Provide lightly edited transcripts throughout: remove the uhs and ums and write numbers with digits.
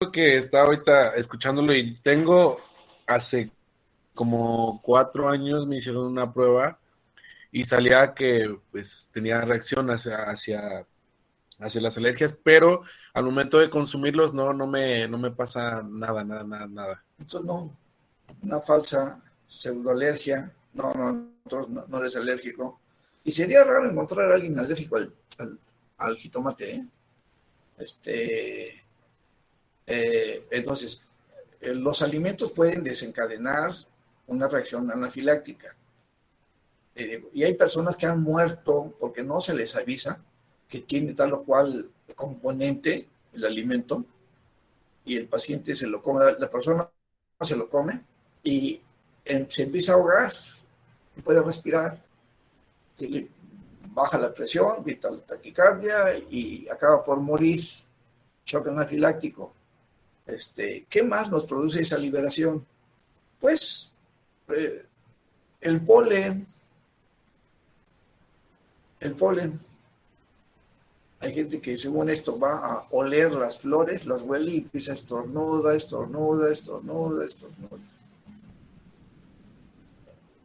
que estaba ahorita escuchándolo y tengo hace como 4 años me hicieron una prueba y salía que pues tenía reacción hacia las alergias, pero al momento de consumirlos no me pasa nada, nada, nada, nada. Entonces, no, una falsa pseudoalergia. No, no, no eres alérgico. Y sería raro encontrar a alguien alérgico al jitomate, ¿eh? Este, entonces, los alimentos pueden desencadenar una reacción anafiláctica. Y hay personas que han muerto porque no se les avisa que tiene tal o cual componente el alimento y el paciente se lo come, la persona se lo come y se empieza a ahogar, no puede respirar, le baja la presión, grita la taquicardia y acaba por morir, shock anafiláctico. ¿Qué más nos produce esa liberación? Pues eh, el polen, el polen. Hay gente que según esto va a oler las flores, las huele y empieza a estornuda, estornuda, estornuda, estornuda.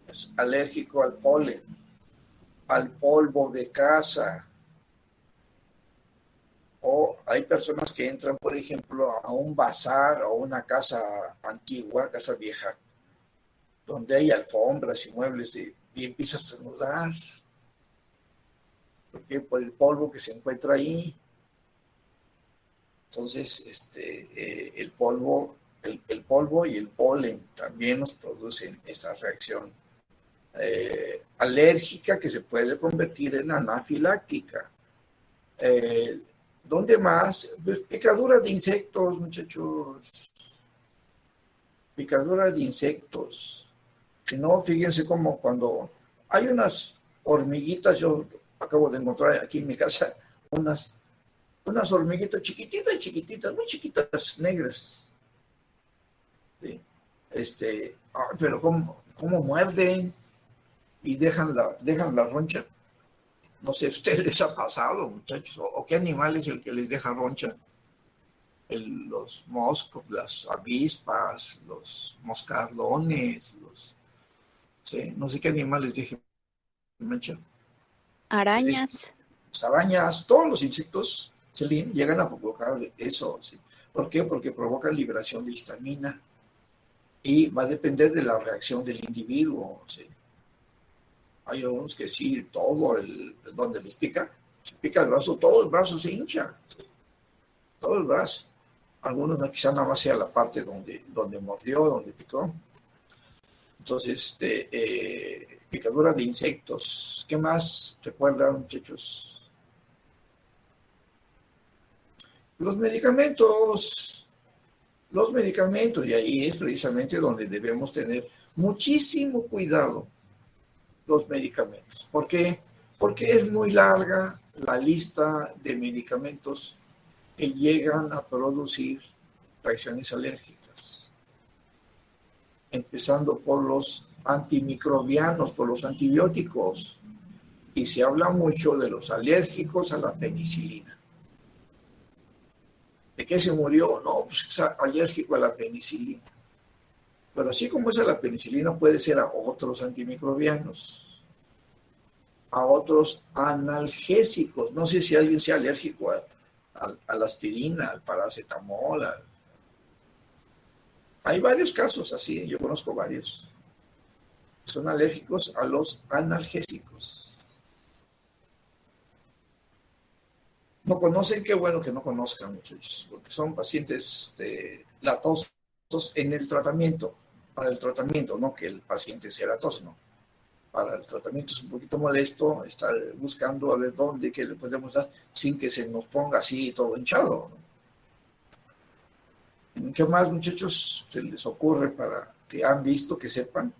Es alérgico al polen, al polvo de casa. O hay personas que entran, por ejemplo, a un bazar o una casa antigua, casa vieja, donde hay alfombras y muebles y empieza a estornudar. Porque por el polvo que se encuentra ahí. Entonces, el polvo y el polen también nos producen esa reacción alérgica que se puede convertir en anafiláctica. Eh, ¿Dónde más? Pues picadura de insectos, muchachos. Picadura de insectos. Si no, fíjense como cuando hay unas hormiguitas, yo acabo de encontrar aquí en mi casa unas hormiguitas chiquititas, chiquititas, muy chiquitas, negras. ¿Sí? Pero cómo muerden y dejan la roncha. No sé, ¿a ustedes les ha pasado, muchachos? ¿O qué animal es el que les deja roncha? Los moscos, las avispas, los moscardones, sí, no sé qué animal les deje mancha. Les deja, Arañas. las arañas, todos los insectos llegan a provocar eso. ¿Sí? ¿Por qué? Porque provoca liberación de histamina y va a depender de la reacción del individuo. ¿Sí? Hay algunos que sí, donde les pica, se pica el brazo, todo el brazo se hincha, todo el brazo. Algunos no, quizá nada más sea la parte donde mordió, donde picó. Entonces, picadura de insectos. ¿Qué más recuerdan, muchachos? Los medicamentos. Los medicamentos, y ahí es precisamente donde debemos tener muchísimo cuidado los medicamentos. ¿Por qué? Porque es muy larga la lista de medicamentos que llegan a producir reacciones alérgicas, empezando por los antimicrobianos, por los antibióticos, y se habla mucho de los alérgicos a la penicilina. ¿De qué se murió? No, pues es alérgico a la penicilina. Pero así como es a la penicilina, puede ser a otros antimicrobianos, a otros analgésicos. No sé si alguien sea alérgico a la aspirina, al paracetamol. Hay varios casos así, yo conozco varios. Son alérgicos a los analgésicos. No conocen, qué bueno que no conozcan, muchachos, porque son pacientes latosos en el tratamiento, para el tratamiento, no que el paciente sea latoso, no. Para el tratamiento es un poquito molesto estar buscando a ver dónde, qué le podemos dar sin que se nos ponga así todo hinchado. ¿Qué más, muchachos, se les ocurre para que han visto, que sepan?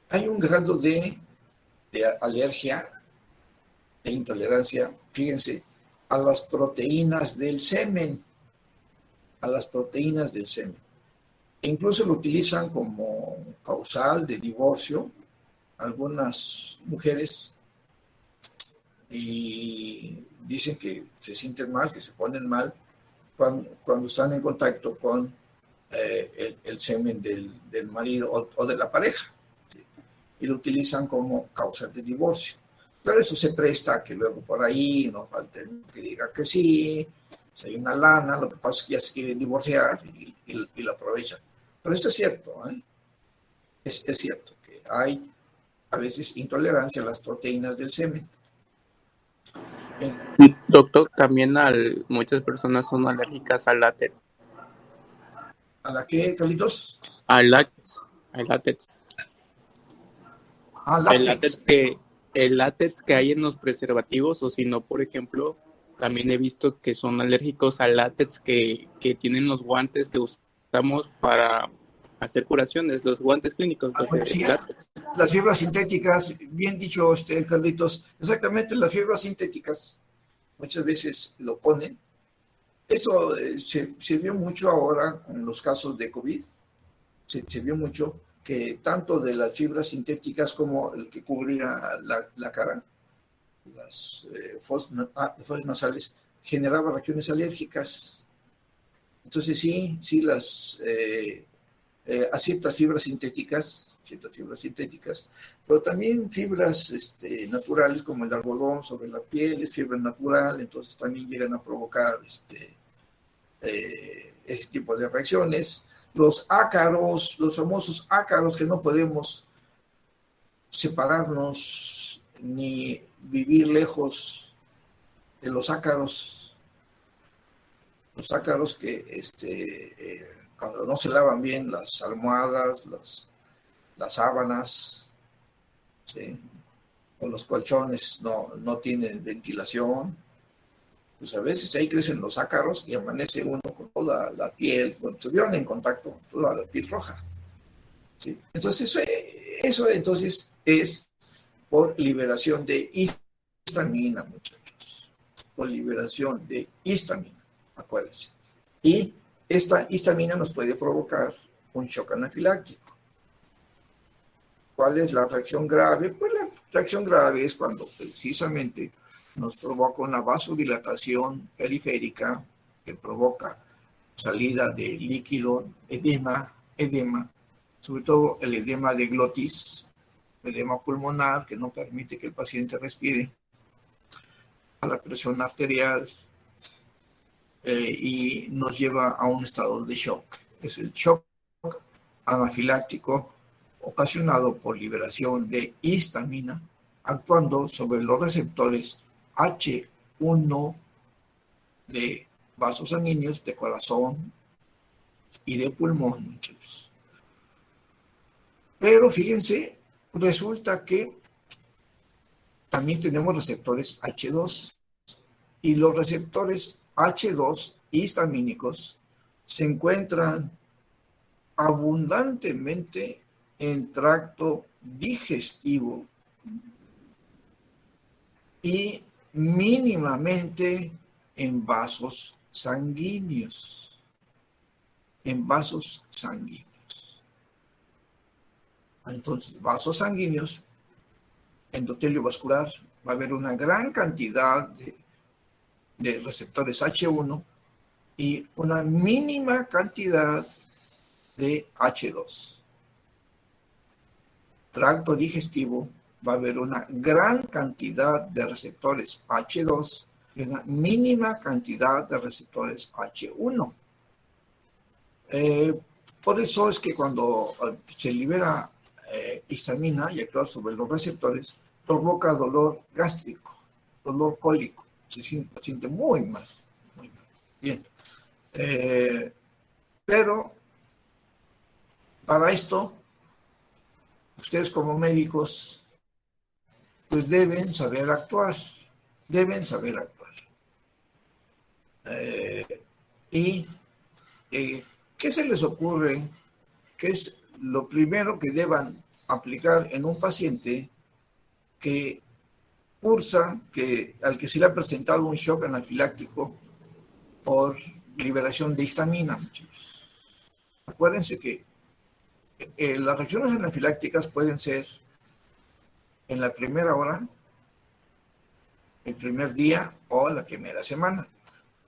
Hay un grado de alergia, de intolerancia, fíjense, a las proteínas del semen, a las proteínas del semen. incluso lo utilizan como causal de divorcio algunas mujeres y dicen que se sienten mal, que se ponen mal cuando están en contacto con el semen del marido o de la pareja, ¿sí? Y lo utilizan como causa de divorcio. Pero eso se presta a que luego por ahí no falte que diga que sí, si hay una lana, lo que pasa es que ya se quieren divorciar y lo aprovechan. Pero esto es cierto, ¿eh? Es cierto que hay a veces intolerancia a las proteínas del semen. Doctor, también muchas personas son alérgicas al látex. ¿A la qué, Carlitos? Al látex, al látex. Ah, El látex. látex el látex que hay en los preservativos, o si no, por ejemplo, también he visto que son alérgicos al látex que tienen los guantes que usamos para hacer curaciones, los guantes clínicos Bueno, de sí, látex. las fibras sintéticas, bien dicho, Carlitos, exactamente las fibras sintéticas muchas veces lo ponen. Esto se vio mucho ahora con los casos de COVID, se vio mucho que tanto de las fibras sintéticas como el que cubría la cara, las fosas nasales, generaba reacciones alérgicas. Entonces sí a ciertas fibras sintéticas, pero también fibras naturales como el algodón sobre la piel, es fibra natural, entonces también llegan a provocar ese tipo de reacciones. Los ácaros, los famosos ácaros que no podemos separarnos ni vivir lejos de los ácaros que cuando no se lavan bien las almohadas, las sábanas, ¿sí? O los colchones no tienen ventilación, pues a veces ahí crecen los ácaros y amanece uno con toda la piel, cuando estuvieron en contacto, toda la piel roja, ¿sí? Entonces eso entonces es por liberación de histamina, muchachos, por liberación de histamina, acuérdense. Y esta histamina nos puede provocar un shock anafiláctico. ¿Cuál es la reacción grave? Pues la reacción grave es cuando precisamente nos provoca una vasodilatación periférica que provoca salida de líquido, edema, sobre todo el edema de glotis, edema pulmonar que no permite que el paciente respire, a la presión arterial y nos lleva a un estado de shock. Es el shock anafiláctico ocasionado por liberación de histamina actuando sobre los receptores H1 de vasos sanguíneos, de corazón y de pulmón, muchachos. Pero fíjense, resulta que también tenemos receptores H2 y los receptores H2 histamínicos se encuentran abundantemente en tracto digestivo y mínimamente en vasos sanguíneos. Entonces, vasos sanguíneos, endotelio vascular, va a haber una gran cantidad de receptores H1 y una mínima cantidad de H2. Tracto digestivo, va a haber una gran cantidad de receptores H2 y una mínima cantidad de receptores H1. Por eso es que cuando se libera histamina y actúa sobre los receptores, provoca dolor gástrico, dolor cólico. Se siente muy mal, muy mal. Bien. Pero para esto, ustedes como médicos, pues deben saber actuar. ¿Y qué se les ocurre? ¿Qué es lo primero que deban aplicar en un paciente que al que se le ha presentado un shock anafiláctico por liberación de histamina, muchachos? Acuérdense que las reacciones anafilácticas pueden ser en la primera hora, el primer día o la primera semana.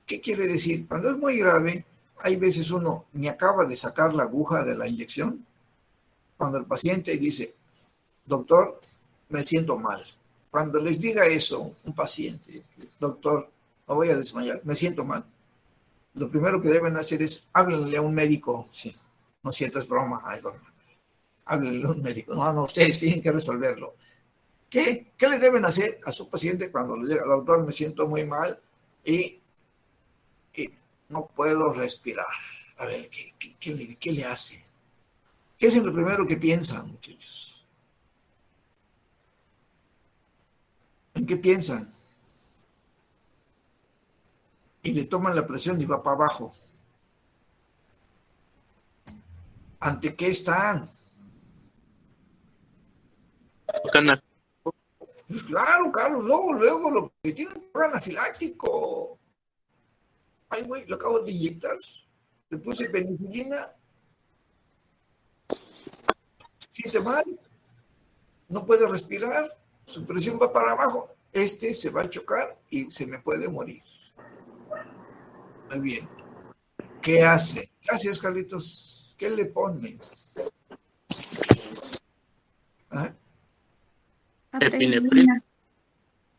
¿Qué quiere decir? Cuando es muy grave, hay veces uno ni acaba de sacar la aguja de la inyección, cuando el paciente dice, doctor, me siento mal. Cuando les diga eso un paciente, doctor, me voy a desmayar, me siento mal, lo primero que deben hacer es háblenle a un médico. Sí, no sientas broma, ay, broma. Háblenle a un médico. No, no, ustedes tienen que resolverlo. ¿Qué le deben hacer a su paciente cuando le diga, doctor, me siento muy mal y no puedo respirar? A ver, ¿qué le hace? ¿Qué es lo primero que piensan, muchachos? ¿En qué piensan? Y le toman la presión y va para abajo. ¿Ante qué están? Pues claro, Carlos, luego lo que tiene un problema anafiláctico. Ay, güey, lo acabo de inyectar. Le puse penicilina. Se siente mal. No puede respirar. Su presión va para abajo. Se va a chocar y se me puede morir. Muy bien. ¿Qué hace? Gracias, Carlitos. ¿Qué le pones? ¿Ah? Epinefrina.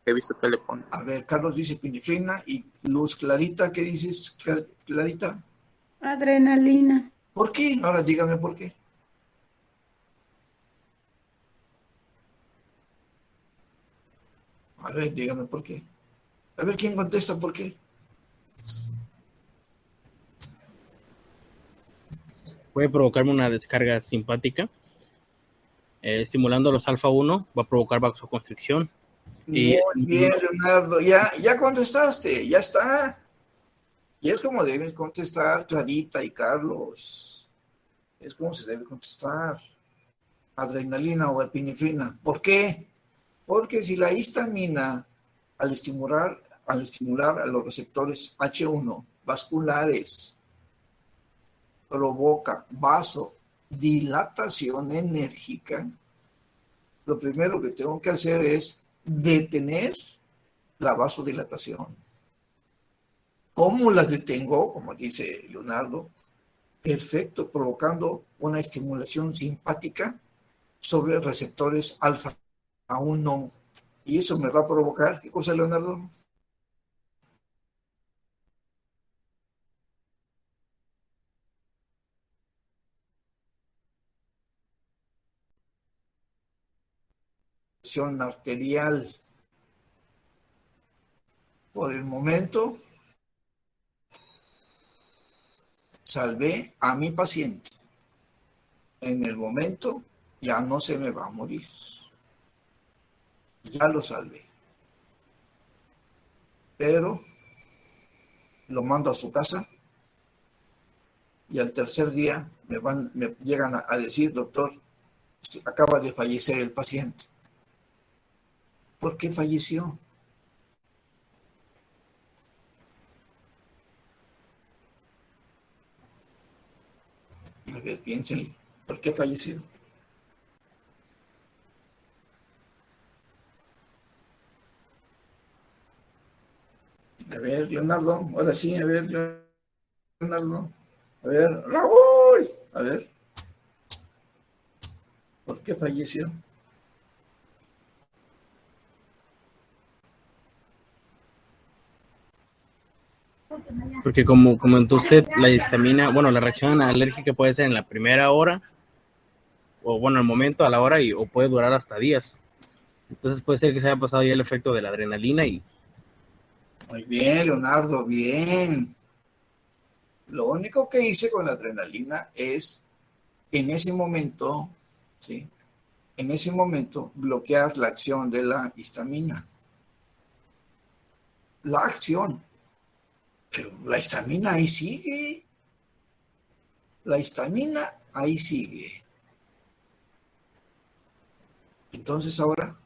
He visto que le ponen. A ver, Carlos dice epinefrina y Luz Clarita, ¿qué dices, Clarita? Adrenalina. ¿Por qué? Ahora dígame por qué. A ver, dígame por qué. A ver quién contesta por qué. Puede provocarme una descarga simpática. Estimulando los alfa-1 va a provocar vasoconstricción. Muy bien, Leonardo. Ya contestaste, ya está. Y es como debes contestar, Clarita y Carlos. Es como se debe contestar. Adrenalina o epinefrina. ¿Por qué? Porque si la histamina, al estimular a los receptores H1 vasculares, provoca vasodilatación enérgica, lo primero que tengo que hacer es detener la vasodilatación. ¿Cómo la detengo? Como dice Leonardo, perfecto, provocando una estimulación simpática sobre receptores alfa A1. Y eso me va a provocar, ¿qué cosa, Leonardo? Presión arterial. Por el momento, salvé a mi paciente. En el momento, ya no se me va a morir. Ya lo salvé. Pero lo mando a su casa y al tercer día me llegan a decir, doctor, acaba de fallecer el paciente. ¿Por qué falleció? A ver, piénsenle, ¿por qué falleció? A ver, Leonardo, ahora sí, a ver, Leonardo. A ver, Raúl, a ver, ¿por qué falleció? Porque como comentó usted, la histamina, bueno, la reacción alérgica puede ser en la primera hora, o bueno, al momento, a la hora, o puede durar hasta días. Entonces puede ser que se haya pasado ya el efecto de la adrenalina y... Muy bien, Leonardo, bien. Lo único que hice con la adrenalina es, en ese momento, ¿sí? En ese momento, bloquear la acción de la histamina. La acción. Pero la histamina ahí sigue. La histamina ahí sigue. Entonces ahora,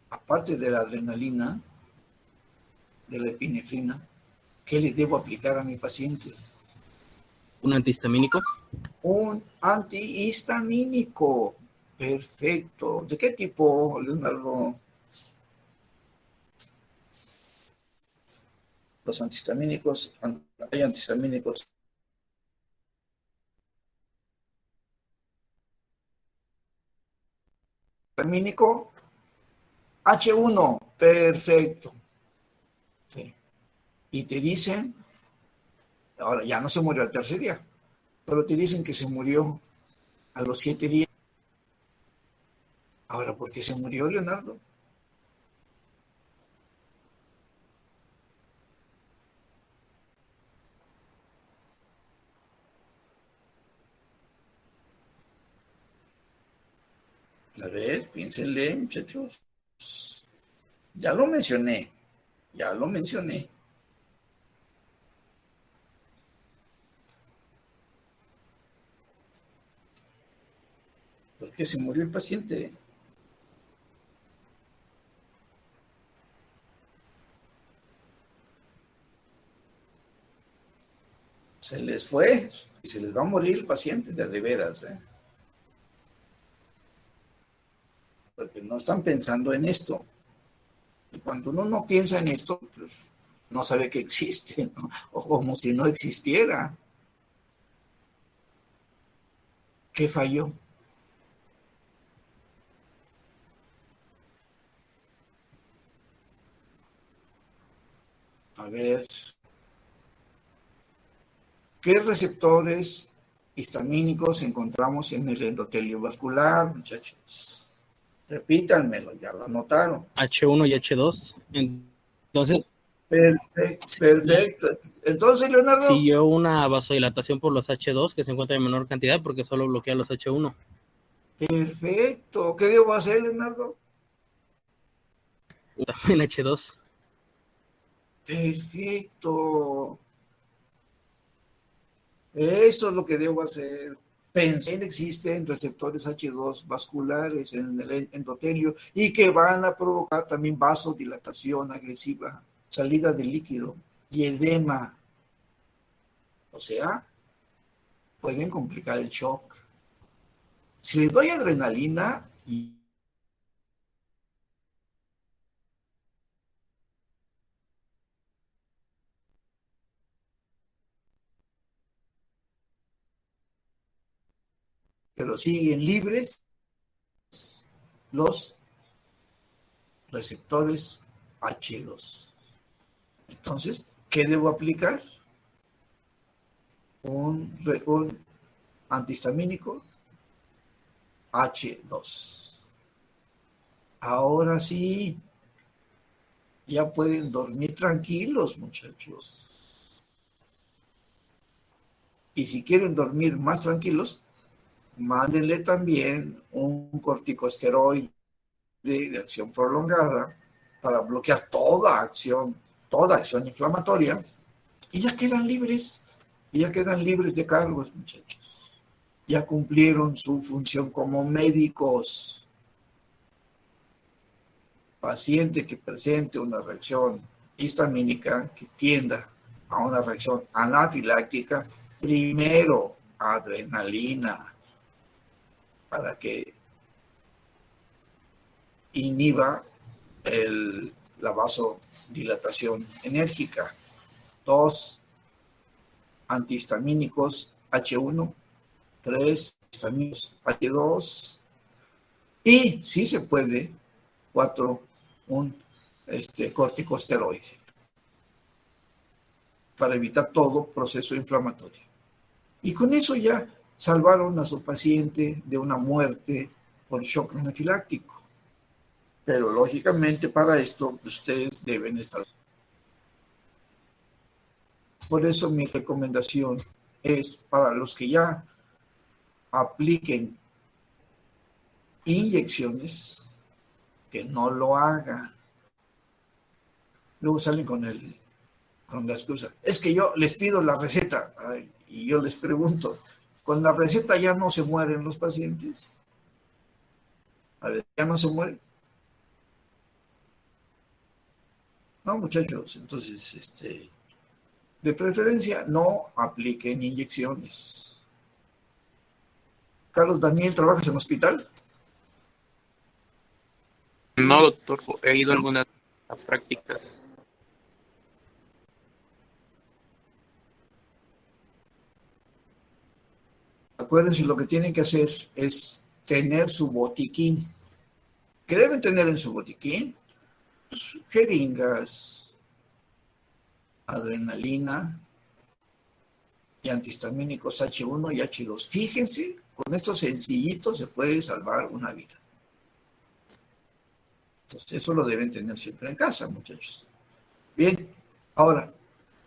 aparte de la adrenalina, de la epinefrina, ¿qué le debo aplicar a mi paciente? ¿Un antihistamínico? Un antihistamínico. Perfecto. ¿De qué tipo, Leonardo? Los antihistamínicos, hay antihistamínicos. Histamínico H1, perfecto. Sí. Y te dicen, ahora ya no se murió al tercer día, pero te dicen que se murió a los 7 días. Ahora, ¿por qué se murió, Leonardo? A ver, piénsenle, muchachos. Ya lo mencioné, ya lo mencioné. ¿Por qué se murió el paciente? Se les fue y se les va a morir el paciente de veras, ¿eh? Porque no están pensando en esto. Y cuando uno no piensa en esto, pues no sabe que existe, ¿no? O como si no existiera. ¿Qué falló? A ver, ¿qué receptores histamínicos encontramos en el endotelio vascular, muchachos? Repítanmelo, ya lo anotaron. H1 y H2. Entonces, Perfecto, perfecto. Entonces, Leonardo, siguió una vasodilatación por los H2 que se encuentra en menor cantidad porque solo bloquea los H1. perfecto. ¿Qué debo hacer, Leonardo? También H2. Perfecto. Eso es lo que debo hacer. Pensé que existen receptores H2 vasculares en el endotelio y que van a provocar también vasodilatación agresiva, salida de líquido y edema. O sea, pueden complicar el shock. Si le doy adrenalina, pero siguen libres los receptores H2. Entonces, ¿qué debo aplicar? Un antihistamínico H2. Ahora sí, ya pueden dormir tranquilos, muchachos. Y si quieren dormir más tranquilos, mándenle también un corticosteroide de acción prolongada para bloquear toda acción inflamatoria, y ya quedan libres, y ya quedan libres de cargos, muchachos. Ya cumplieron su función como médicos. Paciente que presente una reacción histamínica que tienda a una reacción anafiláctica, primero adrenalina para que inhiba la vasodilatación enérgica. 2 antihistamínicos H1, 3 histamínicos H2 y, si se puede, 4 un corticosteroide para evitar todo proceso inflamatorio. Y con eso ya salvaron a su paciente de una muerte por shock anafiláctico. Pero lógicamente para esto ustedes deben estar. Por eso mi recomendación es para los que ya apliquen inyecciones, que no lo hagan. Luego salen con la excusa. Es que yo les pido la receta. Ay, y yo les pregunto, ¿con la receta ya no se mueren los pacientes? A ver, ¿ya no se mueren? No, muchachos, entonces, De preferencia, no apliquen inyecciones. Carlos Daniel, ¿trabajas en hospital? No, doctor, he ido a algunas prácticas. Acuérdense, lo que tienen que hacer es tener su botiquín. ¿Qué deben tener en su botiquín? Pues, jeringas, adrenalina y antihistamínicos H1 y H2. Fíjense, con estos sencillitos se puede salvar una vida. Entonces, eso lo deben tener siempre en casa, muchachos. Bien, ahora,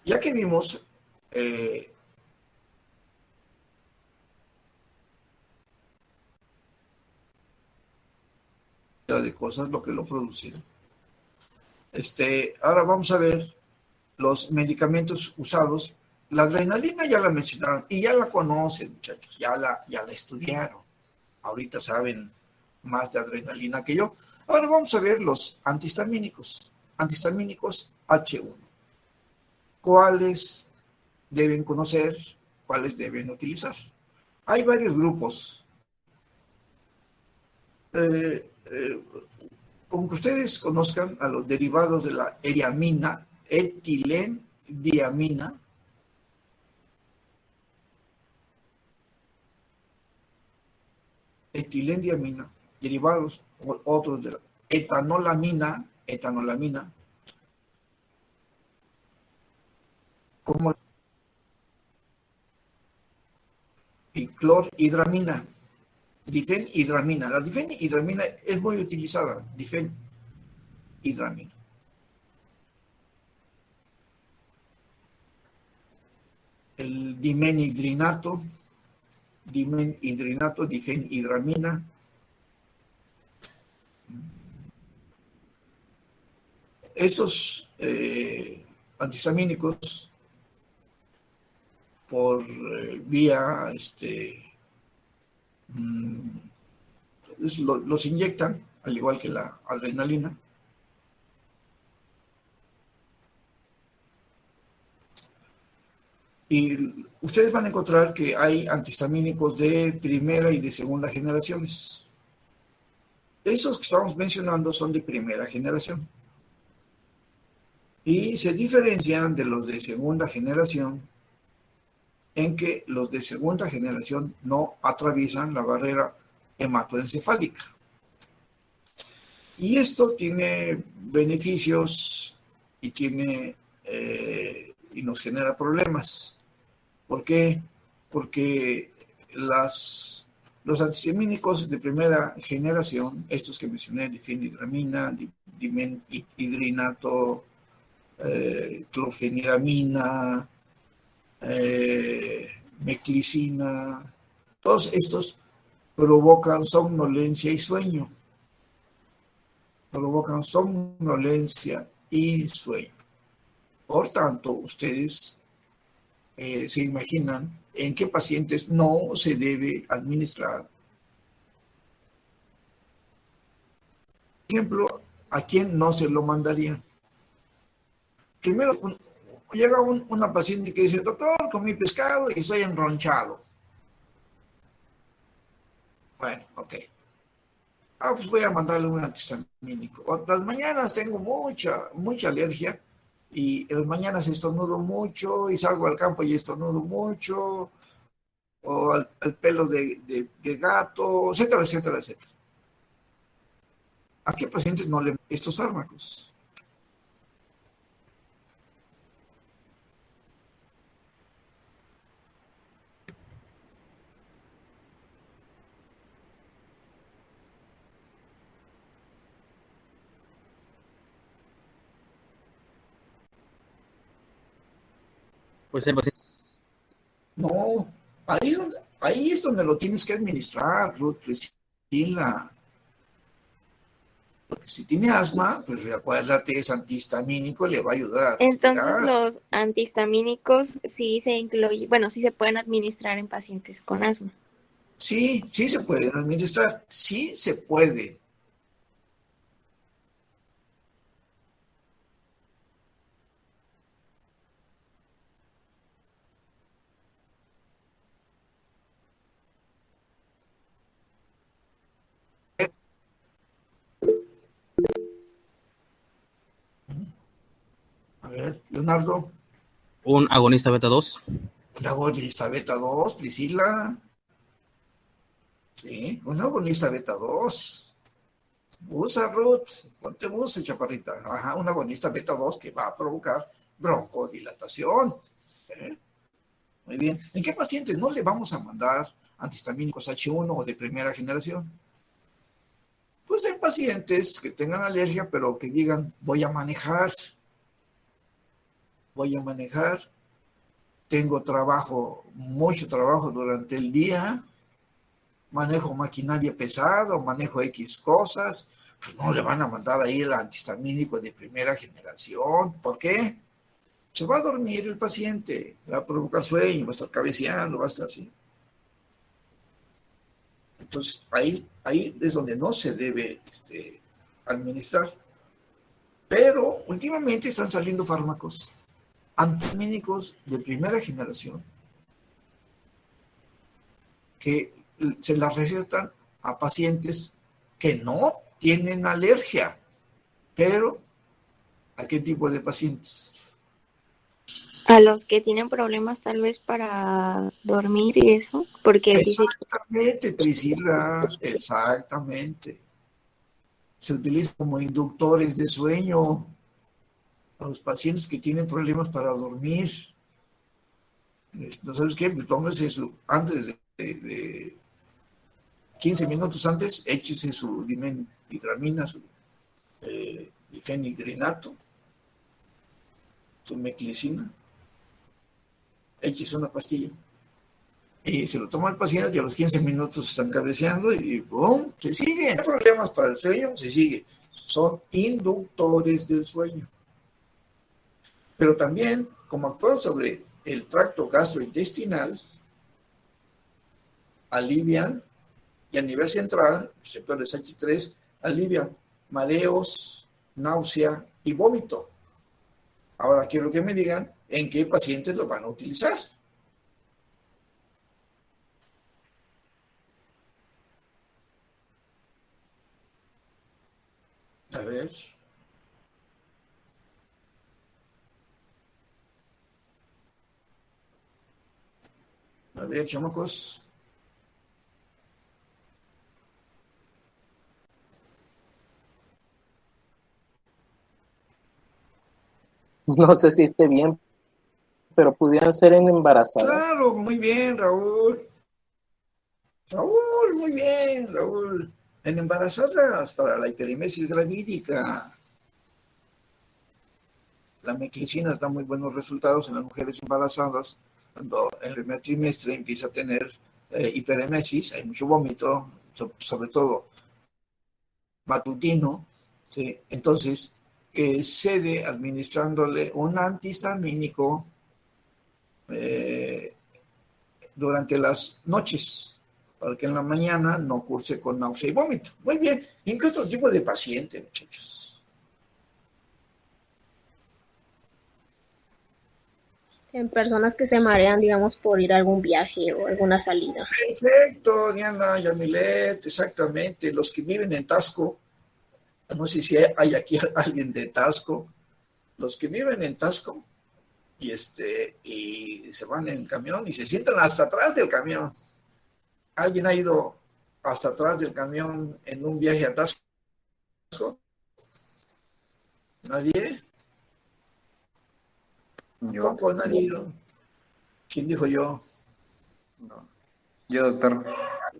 ya que vimos de cosas lo que lo producen, ahora vamos a ver los medicamentos usados. La adrenalina ya la mencionaron y ya la conocen, muchachos, ya la estudiaron. Ahorita saben más de adrenalina que yo. Ahora vamos a ver los antihistamínicos. Antihistamínicos H1. ¿Cuáles deben conocer? ¿Cuáles deben utilizar? Hay varios grupos. Con que ustedes conozcan a los derivados de la eriamina, etilendiamina, derivados otros de la etanolamina, como y clorhidramina, difenhidramina. La difenhidramina es muy utilizada, difenhidramina. El dimenhidrinato, difenhidramina. Estos antihistamínicos por vía, los inyectan, al igual que la adrenalina. Y ustedes van a encontrar que hay antihistamínicos de primera y de segunda generaciones. Esos que estamos mencionando son de primera generación. Y se diferencian de los de segunda generación en que los de segunda generación no atraviesan la barrera hematoencefálica. Y esto tiene beneficios y y nos genera problemas. ¿Por qué? Porque los antihistamínicos de primera generación, estos que mencioné, difenhidramina, dimenhidrinato, clorfeniramina, meclicina, todos estos provocan somnolencia y sueño. Por tanto, ustedes se imaginan en qué pacientes no se debe administrar. Por ejemplo, ¿a quién no se lo mandaría? Primero, llega una paciente que dice, doctor, comí pescado y estoy enronchado. Bueno, ok. Pues voy a mandarle un antihistamínico. Otras mañanas tengo mucha alergia y en las mañanas estornudo mucho y salgo al campo y estornudo mucho, o al pelo de gato, etcétera, etcétera, etcétera. ¿A qué pacientes no le estos fármacos? Pues el paciente, No, ahí es donde lo tienes que administrar, Ruth Priscila. Porque si tiene asma, pues recuérdate, es antihistamínico, le va a ayudar a Entonces, respirar. los antihistamínicos sí se incluyen, bueno, sí se pueden administrar en pacientes con asma. Sí, sí se pueden administrar, sí se puede. Leonardo. Un agonista beta 2. Un agonista beta 2, Priscila. Sí, un agonista beta 2. Busa, Ruth. Ponte busa, chaparrita. Ajá, un agonista beta 2 que va a provocar broncodilatación. ¿Eh? Muy bien. ¿En qué pacientes no le vamos a mandar antihistamínicos H1 o de primera generación? Pues en pacientes que tengan alergia, pero que digan, voy a manejar, tengo trabajo, mucho trabajo durante el día, manejo maquinaria pesada, manejo X cosas, pues no le van a mandar ahí el antihistamínico de primera generación. ¿Por qué? Se va a dormir el paciente, va a provocar sueño, va a estar cabeceando, va a estar así. Entonces, ahí es donde no se debe administrar. Pero últimamente están saliendo fármacos antihistamínicos de primera generación que se las recetan a pacientes que no tienen alergia. Pero, ¿a qué tipo de pacientes? A los que tienen problemas tal vez para dormir y eso, porque dice Exactamente, Priscila, exactamente. Se utiliza como inductores de sueño a los pacientes que tienen problemas para dormir. ¿No sabes qué? Tómese antes de 15 minutos antes, échese su diphenhidramina, su difenhidrinato, su meclicina, échese una pastilla. Y se lo toma el paciente y a los 15 minutos están cabeceando y ¡pum! Se sigue. Hay problemas para el sueño, se sigue. Son inductores del sueño. Pero también, como actúan sobre el tracto gastrointestinal, alivian, y a nivel central, receptores H3, alivian mareos, náusea y vómito. Ahora quiero que me digan en qué pacientes lo van a utilizar. A ver. A ver, chamacos. No sé si esté bien, pero pudieran ser en embarazadas. Claro, muy bien, Raúl. Raúl, muy bien, Raúl. En embarazadas para la hiperemesis gravídica. La meclicina da muy buenos resultados en las mujeres embarazadas. Cuando en el primer trimestre empieza a tener hiperemesis, hay mucho vómito, sobre todo matutino, ¿sí? Entonces cede administrándole un antihistamínico durante las noches, para que en la mañana no curse con náusea y vómito. Muy bien. ¿En qué otro tipo de paciente, muchachos? En personas que se marean, digamos, por ir a algún viaje o alguna salida. Perfecto, Diana, Yamilet, exactamente. Los que viven en Tasco, no sé si hay aquí alguien de Tasco, los que viven en Tasco y se van en camión y se sientan hasta atrás del camión. ¿Alguien ha ido hasta atrás del camión en un viaje a Tasco? ¿Nadie? Yo. ¿Tampoco nadie ha ido? ¿Quién dijo yo? No. Yo, doctor.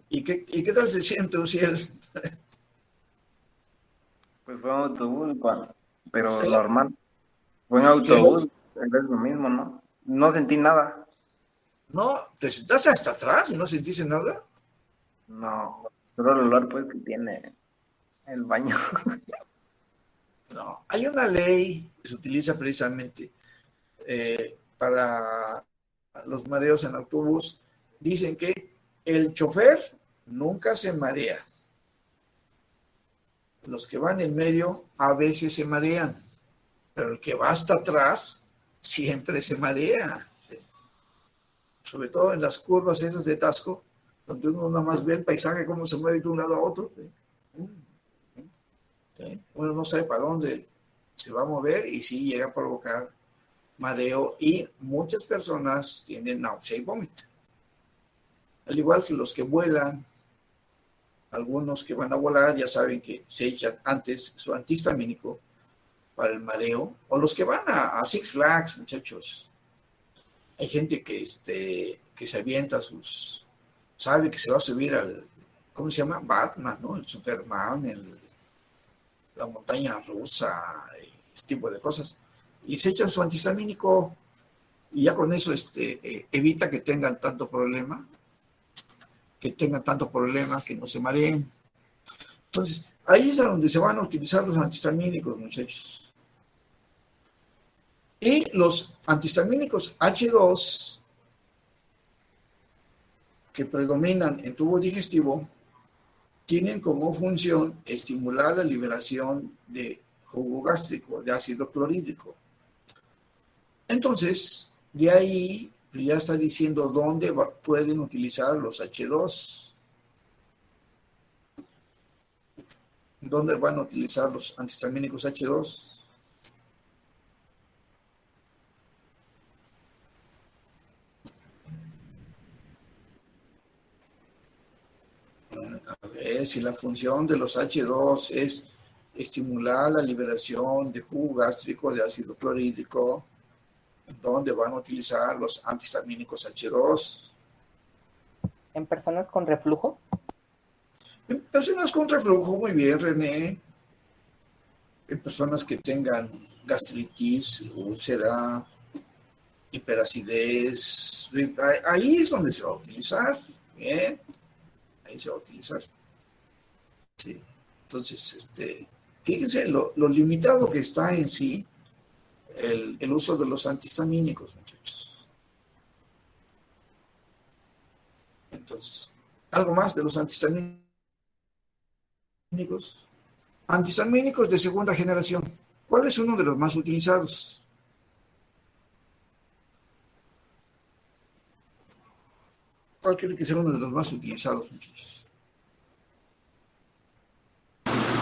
¿Y qué tal se siente, Uciel? Pues fue en autobús, pero normal. Fue en autobús, es lo mismo, ¿no? No sentí nada. ¿No? ¿Te sentaste hasta atrás y no sentiste nada? No, solo el olor pues que tiene el baño. No, hay una ley que se utiliza precisamente para los mareos en autobús. Dicen que el chofer nunca se marea. Los que van en medio a veces se marean, pero el que va hasta atrás siempre se marea. Sobre todo en las curvas esas de Tasco, donde uno nada más ve el paisaje, cómo se mueve de un lado a otro. ¿Sí? Uno no sabe para dónde se va a mover y sí llega a provocar mareo y muchas personas tienen náusea y vómito. Al igual que los que vuelan, algunos que van a volar ya saben que se echan antes su antihistamínico para el mareo, o los que van a Six Flags, muchachos. Hay gente que se avienta sabe que se va a subir al, ¿cómo se llama? Batman, ¿no? El Superman, la montaña rusa, ese tipo de cosas. Y se echan su antihistamínico y ya con eso evita que tengan tanto problema, que no se mareen. Entonces, ahí es a donde se van a utilizar los antihistamínicos, muchachos. Y los antihistamínicos H2 que predominan en tubo digestivo tienen como función estimular la liberación de jugo gástrico, de ácido clorhídrico. Entonces, de ahí ya está diciendo dónde pueden utilizar los H2. ¿Dónde van a utilizar los antihistamínicos H2? A ver, si la función de los H2 es estimular la liberación de jugo gástrico de ácido clorhídrico, ¿dónde van a utilizar los antihistamínicos H2? ¿En personas con reflujo? En personas con reflujo, muy bien, René. En personas que tengan gastritis, úlcera, hiperacidez, ahí es donde se va a utilizar. Bien, ahí se va a utilizar. Sí. Entonces, fíjense lo limitado que está en sí el uso de los antihistamínicos, muchachos. Entonces, algo más de los antihistamínicos. Antihistamínicos de segunda generación. ¿Cuál es uno de los más utilizados? ¿Cuál cree que sea uno de los más utilizados, muchachos?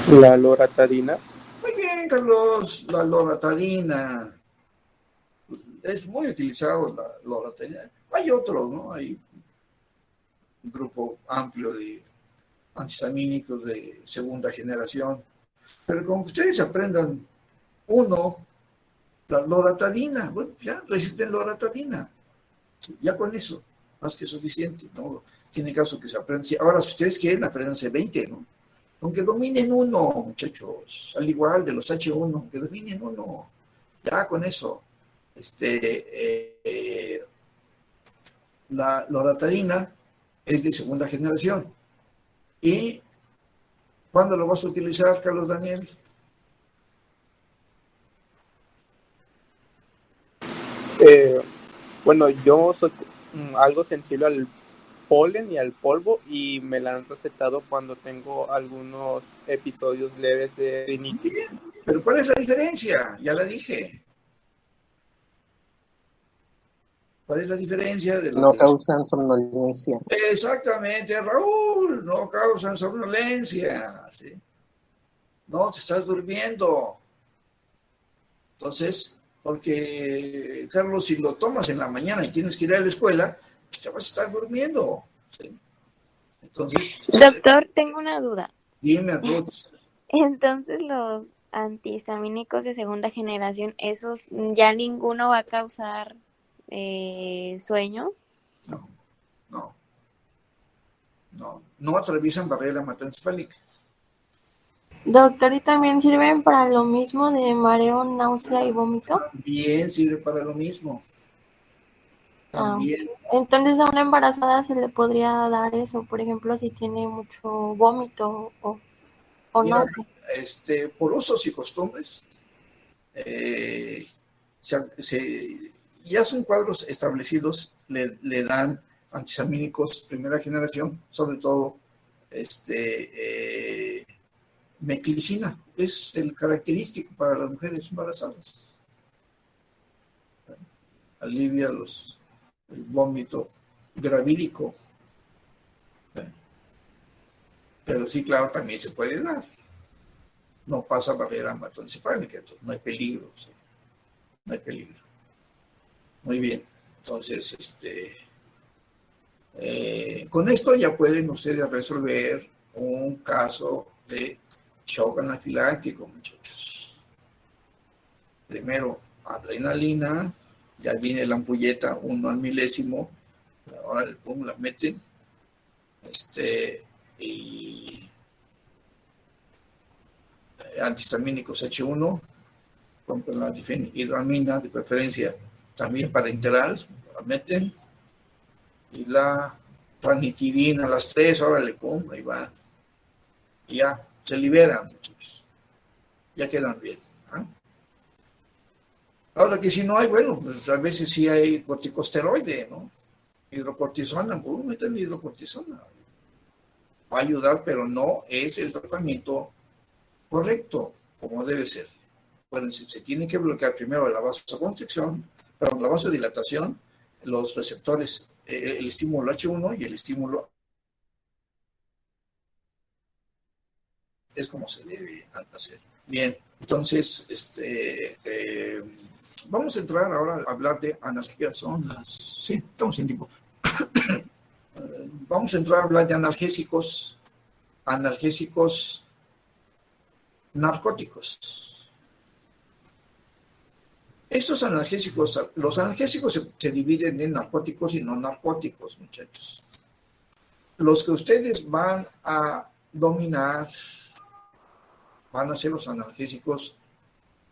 La loratadina. Muy bien, Carlos, la loratadina. Es muy utilizado la loratadina. Hay otros, ¿no? Hay un grupo amplio de antihistamínicos de segunda generación. Pero como ustedes aprendan uno, la loratadina, bueno, ya reciten loratadina. Ya con eso, más que suficiente, ¿no? Tiene caso que se aprendan. Ahora, si ustedes quieren, aprendanse 20, ¿no? Aunque dominen uno, muchachos, al igual de los H1, que dominen uno, ya con eso. La loratadina es de segunda generación. ¿Y cuándo lo vas a utilizar, Carlos Daniel? Bueno, yo soy algo sensible al polen y al polvo y me la han recetado cuando tengo algunos episodios leves de rinitis. Pero ¿cuál es la diferencia? Ya la dije. ¿Cuál es la diferencia de No causan somnolencia. Exactamente, Raúl, no causan somnolencia, ¿sí? No, te estás durmiendo. Entonces, porque, Carlos, si lo tomas en la mañana y tienes que ir a la escuela, pues te vas a estar durmiendo, ¿sí? Entonces... Doctor, tengo una duda. Dime, Ruth. Entonces, los antihistamínicos de segunda generación, ¿esos ya ninguno va a causar sueño? No atraviesan barrera hematoencefálica. Doctor, ¿y también sirven para lo mismo de mareo, náusea y vómito? También sirve para lo mismo. También. Entonces a una embarazada se le podría dar eso, por ejemplo, si tiene mucho vómito o Mira, náusea. Por usos y costumbres, ya son cuadros establecidos, le dan antihistamínicos primera generación, sobre todo meclicina, es el característico para las mujeres embarazadas. Alivia el vómito gravídico. Pero sí, claro, también se puede dar. No pasa barrera hematoencefálica, entonces no hay peligro. ¿Sí? No hay peligro. Muy bien. Entonces, con esto ya pueden ustedes resolver un caso de shock anafiláctico, muchachos. Primero, adrenalina, ya viene la ampolleta, 1 al milésimo, ahora le pongo, la meten, y antihistamínicos H1, compran la difenhidramina, de preferencia también para parenteral, la meten, y la ranitidina, las 3, ahora le pongo, ahí va, y ya, se liberan, muchachos, ya quedan bien. ¿Ah? Ahora que si no hay, bueno, pues a veces sí hay corticosteroide, ¿no? Hidrocortisona, pues meten hidrocortisona. Va a ayudar, pero no es el tratamiento correcto, como debe ser. Bueno, se tiene que bloquear primero la vasoconstricción, perdón, la vasodilatación, los receptores, el estímulo H1 y el estímulo es como se debe hacer. Bien, entonces, vamos a entrar ahora a hablar de analgésicos. Son las... Sí, estamos en tiempo. Vamos a entrar a hablar de analgésicos narcóticos. Estos analgésicos, los analgésicos se dividen en narcóticos y no narcóticos, muchachos. Los que ustedes van a dominar van a ser los analgésicos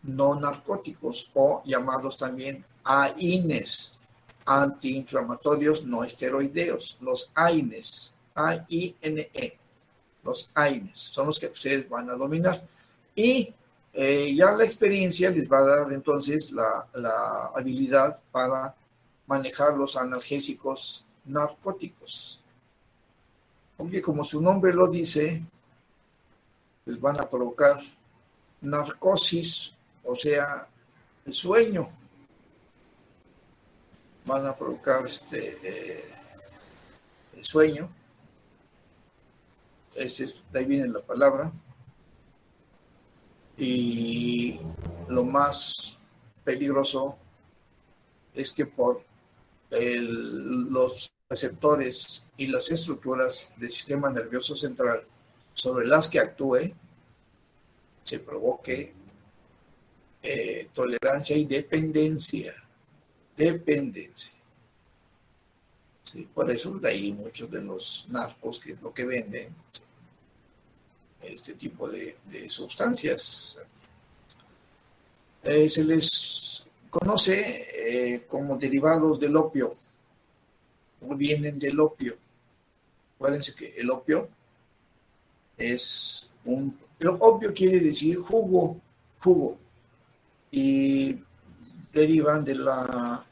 no narcóticos o llamados también AINES, antiinflamatorios no esteroideos, los AINES, A-I-N-E, los AINES, son los que ustedes van a dominar. Y ya la experiencia les va a dar entonces la habilidad para manejar los analgésicos narcóticos. Porque como su nombre lo dice, les van a provocar narcosis, o sea, el sueño. Van a provocar el sueño. De ahí viene la palabra. Y lo más peligroso es que por los receptores y las estructuras del sistema nervioso central sobre las que actúe, se provoque tolerancia y dependencia. Sí, por eso de ahí muchos de los narcos, que es lo que venden, este tipo de sustancias. Se les conoce como derivados del opio, o vienen del opio. Acuérdense que el opio es el opio quiere decir jugo, y derivan de la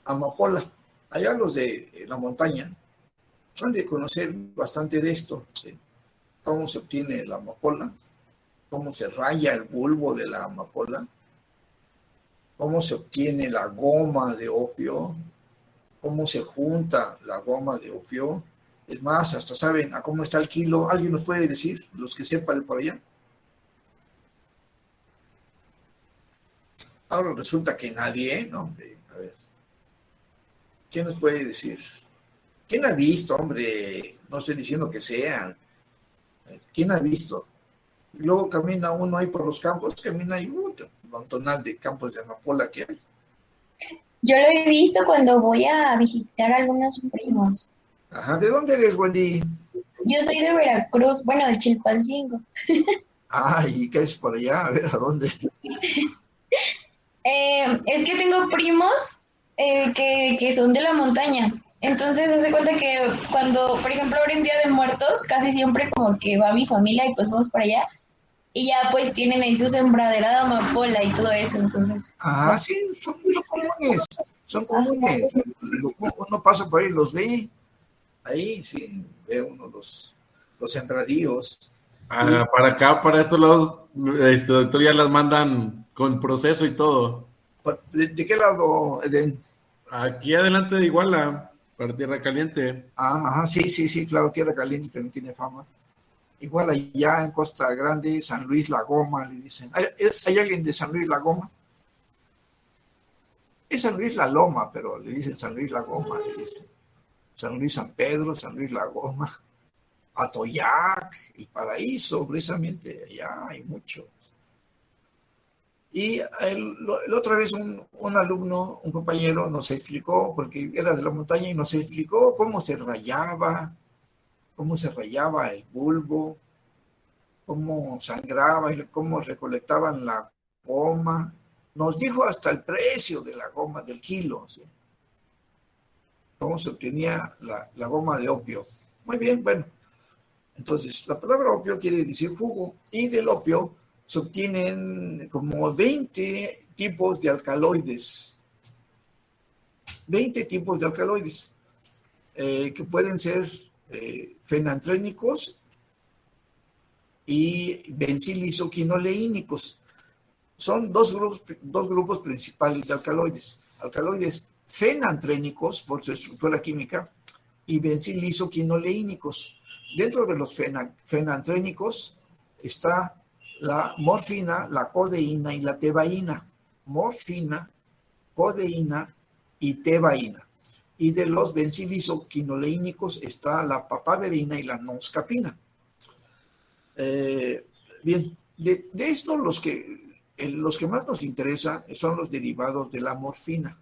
amapola. Allá los de la montaña son de conocer bastante de esto, ¿sí? Cómo se obtiene la amapola, cómo se raya el bulbo de la amapola, cómo se obtiene la goma de opio, cómo se junta la goma de opio. Es más, hasta saben a cómo está el kilo. ¿Alguien nos puede decir, los que sepan de por allá? Ahora resulta que nadie, ¿no? A ver, ¿quién nos puede decir? ¿Quién ha visto, hombre? No estoy diciendo que sean. ¿Quién ha visto? Y luego camina uno ahí por los campos, camina ahí un montonal de campos de amapola que hay. Yo lo he visto cuando voy a visitar a algunos primos. Ajá, ¿de dónde eres, Wendy? Yo soy de Veracruz, bueno, de Chilpancingo. ¿Y qué es por allá? A ver, ¿a dónde? Es que tengo primos que son de la montaña. Entonces, se hace cuenta que cuando, por ejemplo, ahora en Día de Muertos, casi siempre como que va mi familia y pues vamos para allá. Y ya pues tienen ahí su sembradera de amapola y todo eso, entonces. Sí, son comunes, son comunes. Uno pasa por ahí, los ve, ahí sí, ve uno los sembradíos. Para acá, para estos lados, doctor, ya las mandan con proceso y todo. ¿De qué lado, Eden? Aquí adelante de Iguala, para Tierra Caliente. Sí, claro, Tierra Caliente también tiene fama. Igual allá en Costa Grande, San Luis La Goma, le dicen. ¿Hay alguien de San Luis La Goma? Es San Luis La Loma, pero le dicen San Luis La Goma, le dicen. San Luis San Pedro, San Luis La Goma, Atoyac, El Paraíso, precisamente, allá hay mucho. Y la otra vez un alumno, un compañero, nos explicó, porque era de la montaña, y nos explicó cómo se rayaba el bulbo, cómo sangraba, cómo recolectaban la goma. Nos dijo hasta el precio de la goma, del kilo, ¿sí? Cómo se obtenía la goma de opio. Muy bien, bueno. Entonces, la palabra opio quiere decir jugo, y del opio se obtienen como 20 tipos de alcaloides. 20 tipos de alcaloides, que pueden ser fenantrénicos y benzilisoquinoleínicos. Son dos grupos principales de alcaloides. Alcaloides fenantrénicos, por su estructura química, y benzilisoquinoleínicos. Dentro de los fenantrénicos está la morfina, la codeína y la tebaína. Morfina, codeína y tebaína. Y de los benzilisoquinoleínicos está la papaverina y la noscapina. Bien, de esto los que más nos interesan son los derivados de la morfina.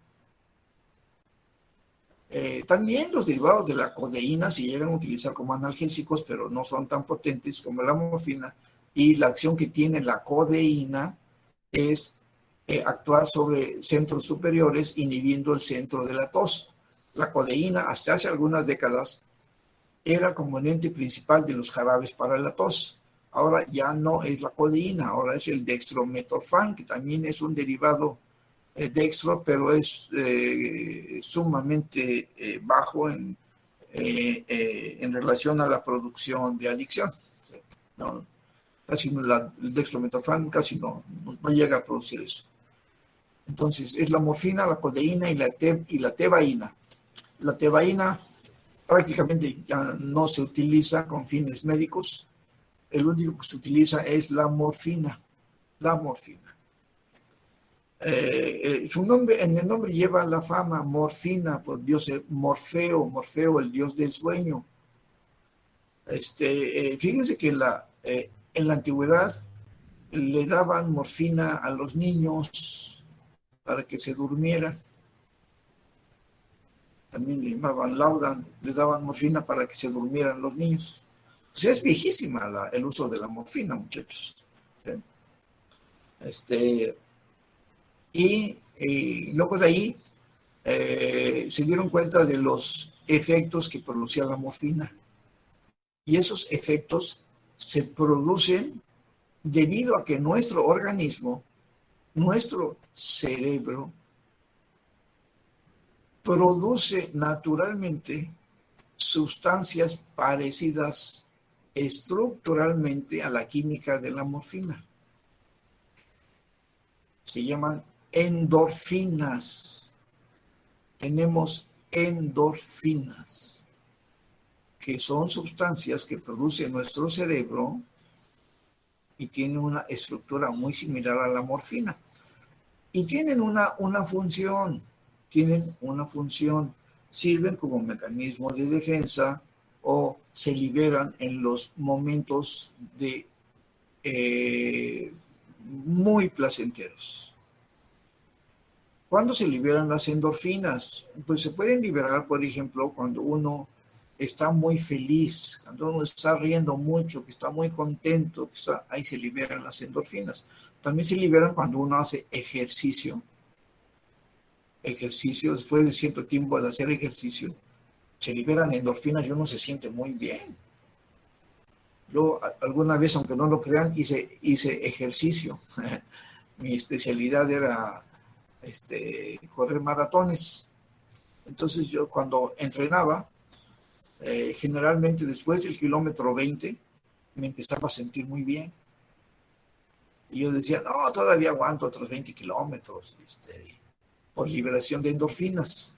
También los derivados de la codeína se llegan a utilizar como analgésicos, pero no son tan potentes como la morfina. Y la acción que tiene la codeína es actuar sobre centros superiores, inhibiendo el centro de la tos. La codeína, hasta hace algunas décadas, era componente principal de los jarabes para la tos. Ahora ya no es la codeína, ahora es el dextrometorfán, que también es un derivado dextro, pero es sumamente bajo en relación a la producción de adicción. No, casi el dextrometorfán casi no llega a producir eso. Entonces, es la morfina, la codeína y la tebaína. La tebaína prácticamente ya no se utiliza con fines médicos. El único que se utiliza es la morfina. La morfina. Su nombre, en el nombre lleva la fama, morfina, por dios Morfeo, el dios del sueño. Fíjense que en la antigüedad le daban morfina a los niños para que se durmieran. También le llamaban laudan, le daban morfina para que se durmieran los niños. O sea, es viejísima el uso de la morfina, muchachos. Y luego de ahí se dieron cuenta de los efectos que producía la morfina. Y esos efectos se producen debido a que nuestro organismo, nuestro cerebro, produce naturalmente sustancias parecidas estructuralmente a la química de la morfina. Se llaman endorfinas. Tenemos endorfinas, que son sustancias que produce nuestro cerebro y tienen una estructura muy similar a la morfina. Y tienen una función, sirven como mecanismo de defensa o se liberan en los momentos muy placenteros. ¿Cuándo se liberan las endorfinas? Pues se pueden liberar, por ejemplo, cuando uno está muy feliz, cuando uno está riendo mucho, que está muy contento, ahí se liberan las endorfinas. También se liberan cuando uno hace ejercicio. Después de cierto tiempo de hacer ejercicio, se liberan endorfinas y uno se siente muy bien. Yo alguna vez, aunque no lo crean, hice ejercicio. Mi especialidad era correr maratones. Entonces yo cuando entrenaba, generalmente después del kilómetro 20, me empezaba a sentir muy bien. Y yo decía, no, todavía aguanto otros 20 kilómetros, por liberación de endorfinas.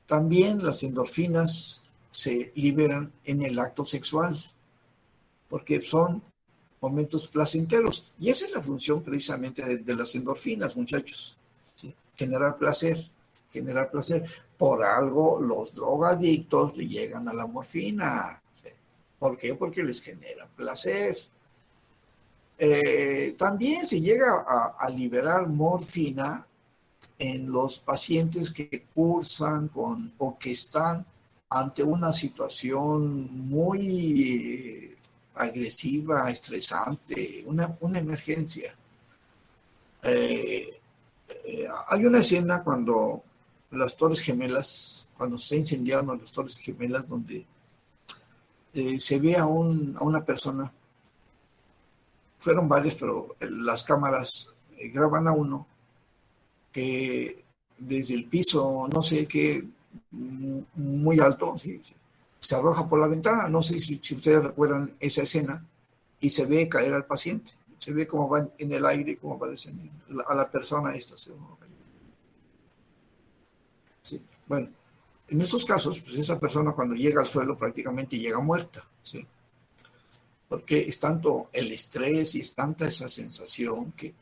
También las endorfinas se liberan en el acto sexual, porque son momentos placenteros. Y esa es la función precisamente de las endorfinas, muchachos, ¿sí? generar placer, generar placer. Por algo los drogadictos le llegan a la morfina. ¿Sí? ¿Por qué? Porque les genera placer. También se llega a liberar morfina en los pacientes que cursan con o que están ante una situación muy agresiva, estresante, una emergencia. Hay una escena cuando las Torres Gemelas, cuando se incendiaron las Torres Gemelas, donde se ve a una persona, fueron varias, pero las cámaras graban a uno que desde el piso, no sé qué, muy alto, ¿sí? Se arroja por la ventana. No sé si ustedes recuerdan esa escena, y se ve caer al paciente. Se ve cómo va en el aire, cómo va descendiendo a la persona esta. ¿Sí? Bueno, en esos casos, pues esa persona cuando llega al suelo prácticamente llega muerta, ¿sí? Porque es tanto el estrés y es tanta esa sensación que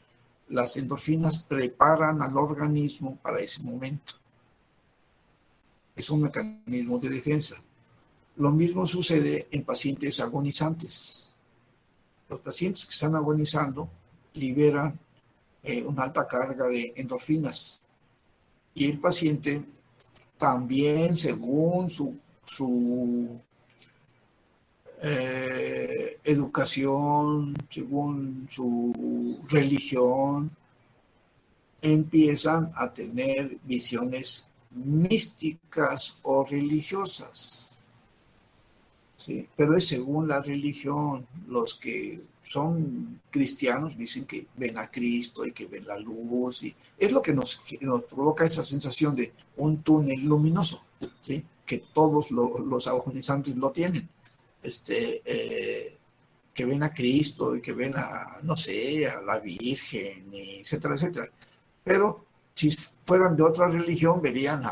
las endorfinas preparan al organismo para ese momento. Es un mecanismo de defensa. Lo mismo sucede en pacientes agonizantes. Los pacientes que están agonizando liberan una alta carga de endorfinas. Y el paciente también, según su educación, según su religión, empiezan a tener visiones místicas o religiosas. ¿Sí? Pero es según la religión. Los que son cristianos dicen que ven a Cristo y que ven la luz, y es lo que nos provoca esa sensación de un túnel luminoso, ¿sí? Que todos los agonizantes lo tienen. Que ven a Cristo y que ven a, no sé, a la Virgen, etcétera, etcétera. Pero si fueran de otra religión, verían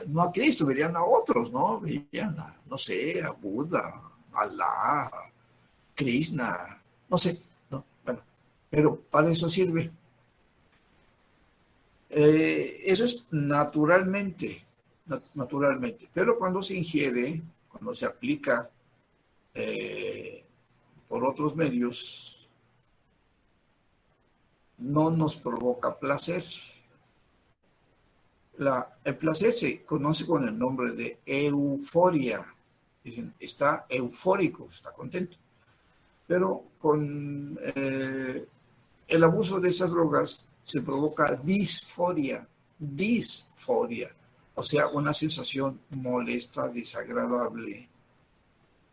no a Cristo, verían a otros, ¿no? Verían a, no sé, a Buda, a Alá, a Krishna, no sé, ¿no? Bueno, pero para eso sirve. Eso es naturalmente, pero cuando se ingiere, cuando se aplica por otros medios, no nos provoca placer. El placer se conoce con el nombre de euforia. Dicen, está eufórico, está contento. Pero con el abuso de esas drogas se provoca disforia, o sea, una sensación molesta, desagradable,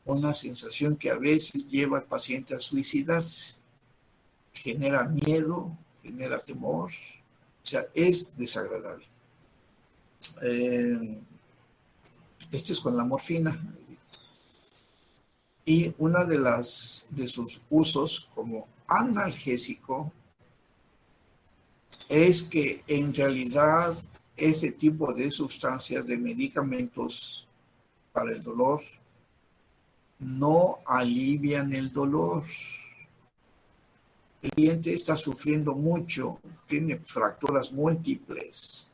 una sensación que a veces lleva al paciente a suicidarse, genera miedo, genera temor, o sea, es desagradable. Este es con la morfina. Y una de sus usos como analgésico es que en realidad ese tipo de sustancias, de medicamentos para el dolor, no alivian el dolor. El cliente está sufriendo mucho, tiene fracturas múltiples.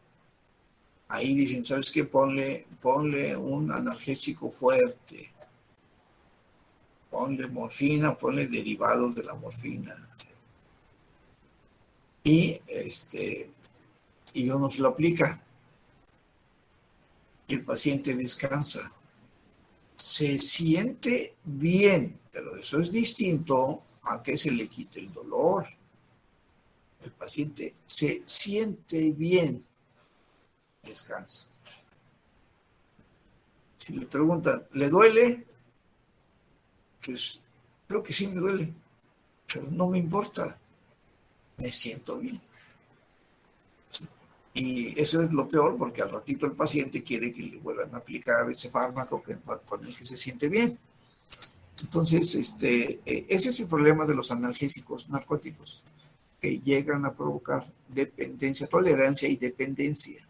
Ahí dicen, ¿sabes qué? Ponle un analgésico fuerte. Ponle morfina, ponle derivados de la morfina. Y uno se lo aplica. Y el paciente descansa. Se siente bien, pero eso es distinto a que se le quite el dolor. El paciente se siente bien, descansa. Si le preguntan, ¿le duele? Pues creo que sí me duele, pero no me importa, me siento bien. ¿Sí? Y eso es lo peor, porque al ratito el paciente quiere que le vuelvan a aplicar ese fármaco con el que se siente bien. Entonces, ese es el problema de los analgésicos narcóticos, que llegan a provocar dependencia, tolerancia y dependencia.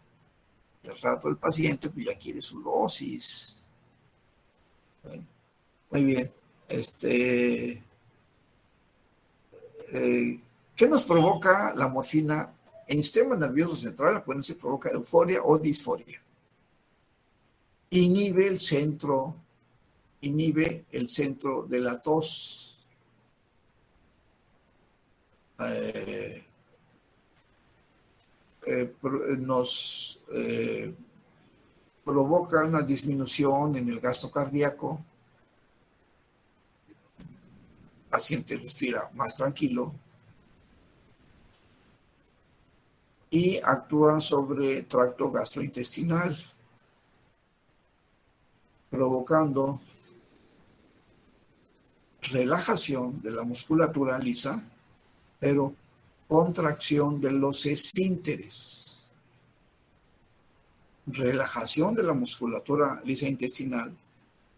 Y al rato el paciente pues ya quiere su dosis. Bueno, muy bien. ¿Qué nos provoca la morfina En el sistema nervioso central, acuérdense, provoca euforia o disforia. Inhibe el centro de la tos. Nos provoca una disminución en el gasto cardíaco. El paciente respira más tranquilo. Y actúa sobre el tracto gastrointestinal, provocando relajación de la musculatura lisa, pero contracción de los esfínteres. Relajación de la musculatura lisa intestinal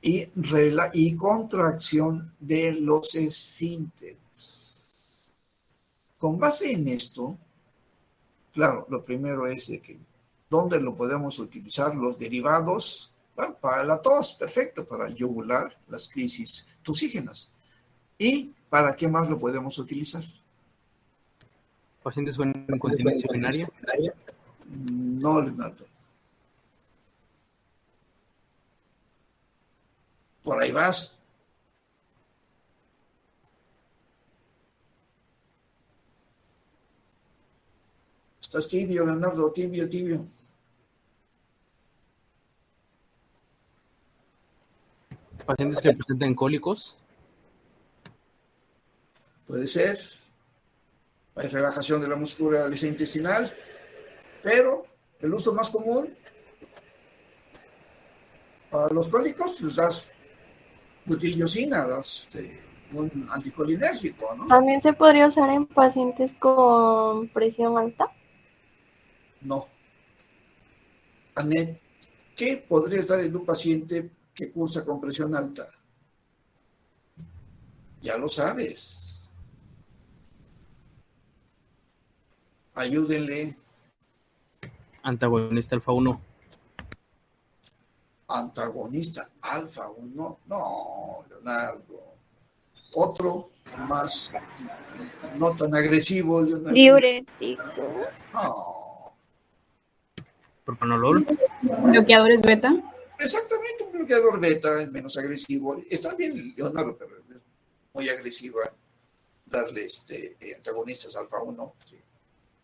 y contracción de los esfínteres. Con base en esto, claro, lo primero es de que ¿dónde lo podemos utilizar? Los derivados, bueno, para la tos, perfecto, para yugular las crisis tosígenas. ¿Y para qué más lo podemos utilizar? ¿Pacientes con incontinencia urinaria? No, Leonardo. Por ahí vas. Estás tibio, Leonardo, tibio. ¿Pacientes que presenten cólicos? Puede ser. Hay relajación de la musculatura lisa intestinal, pero el uso más común para los cólicos, pues das butiliocina, das un anticolinérgico, ¿no? ¿También se podría usar en pacientes con presión alta? No. Anet, ¿qué podría estar en un paciente que cursa con presión alta? Ya lo sabes. Ayúdenle. Antagonista alfa 1. Antagonista alfa 1. No, Leonardo. Otro más no tan agresivo, Leonardo. Diuréticos. No. Propanolol. ¿Bloqueadores beta? Exactamente, un bloqueador beta es menos agresivo. Está bien, Leonardo, pero es muy agresiva darle antagonistas alfa 1. Sí.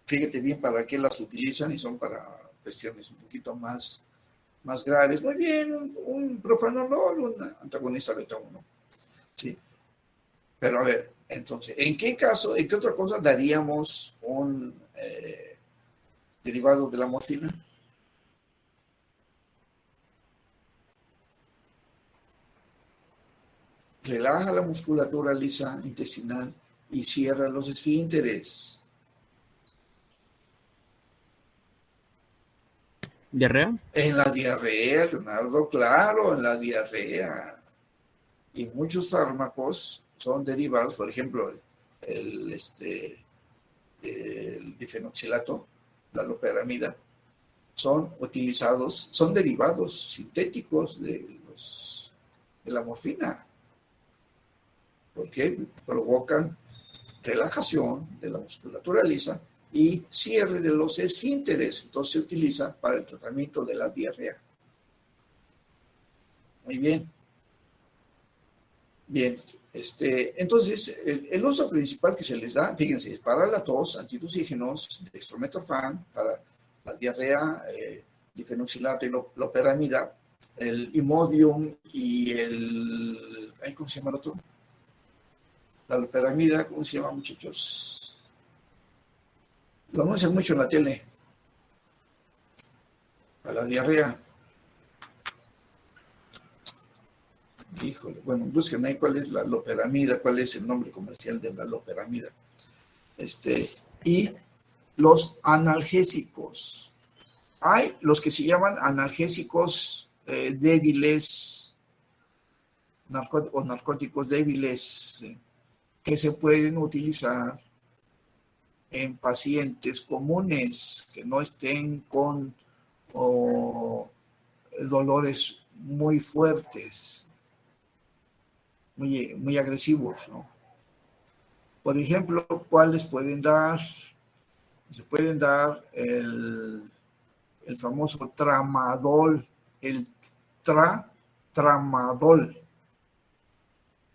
Fíjate bien para qué las utilizan y son para cuestiones un poquito más graves. Muy bien, un propanolol, un antagonista beta 1. Sí. Pero a ver, entonces, en qué otra cosa daríamos un derivado de la morfina? Relaja la musculatura lisa intestinal y cierra los esfínteres. ¿Diarrea? En la diarrea, Leonardo, claro, en la diarrea. Y muchos fármacos son derivados, por ejemplo, el difenoxilato, la loperamida, son derivados sintéticos de la morfina, porque provocan relajación de la musculatura lisa y cierre de los esfínteres. Entonces se utiliza para el tratamiento de la diarrea. Muy bien. Bien, entonces el uso principal que se les da, fíjense, es para la tos, antitusígenos, dextrometorfan, para la diarrea, difenoxilato y loperamida, el Imodium y ¿cómo se llama el otro? La loperamida, ¿cómo se llama, muchachos? Lo anuncian mucho en la tele. Para la diarrea. Híjole, bueno, busquen ahí cuál es la loperamida, cuál es el nombre comercial de la loperamida. Y los analgésicos. Hay los que se llaman analgésicos débiles o narcóticos débiles que se pueden utilizar en pacientes comunes que no estén con dolores muy fuertes, muy agresivos, ¿no? Por ejemplo, ¿cuáles pueden dar? Se pueden dar el famoso tramadol, el tramadol.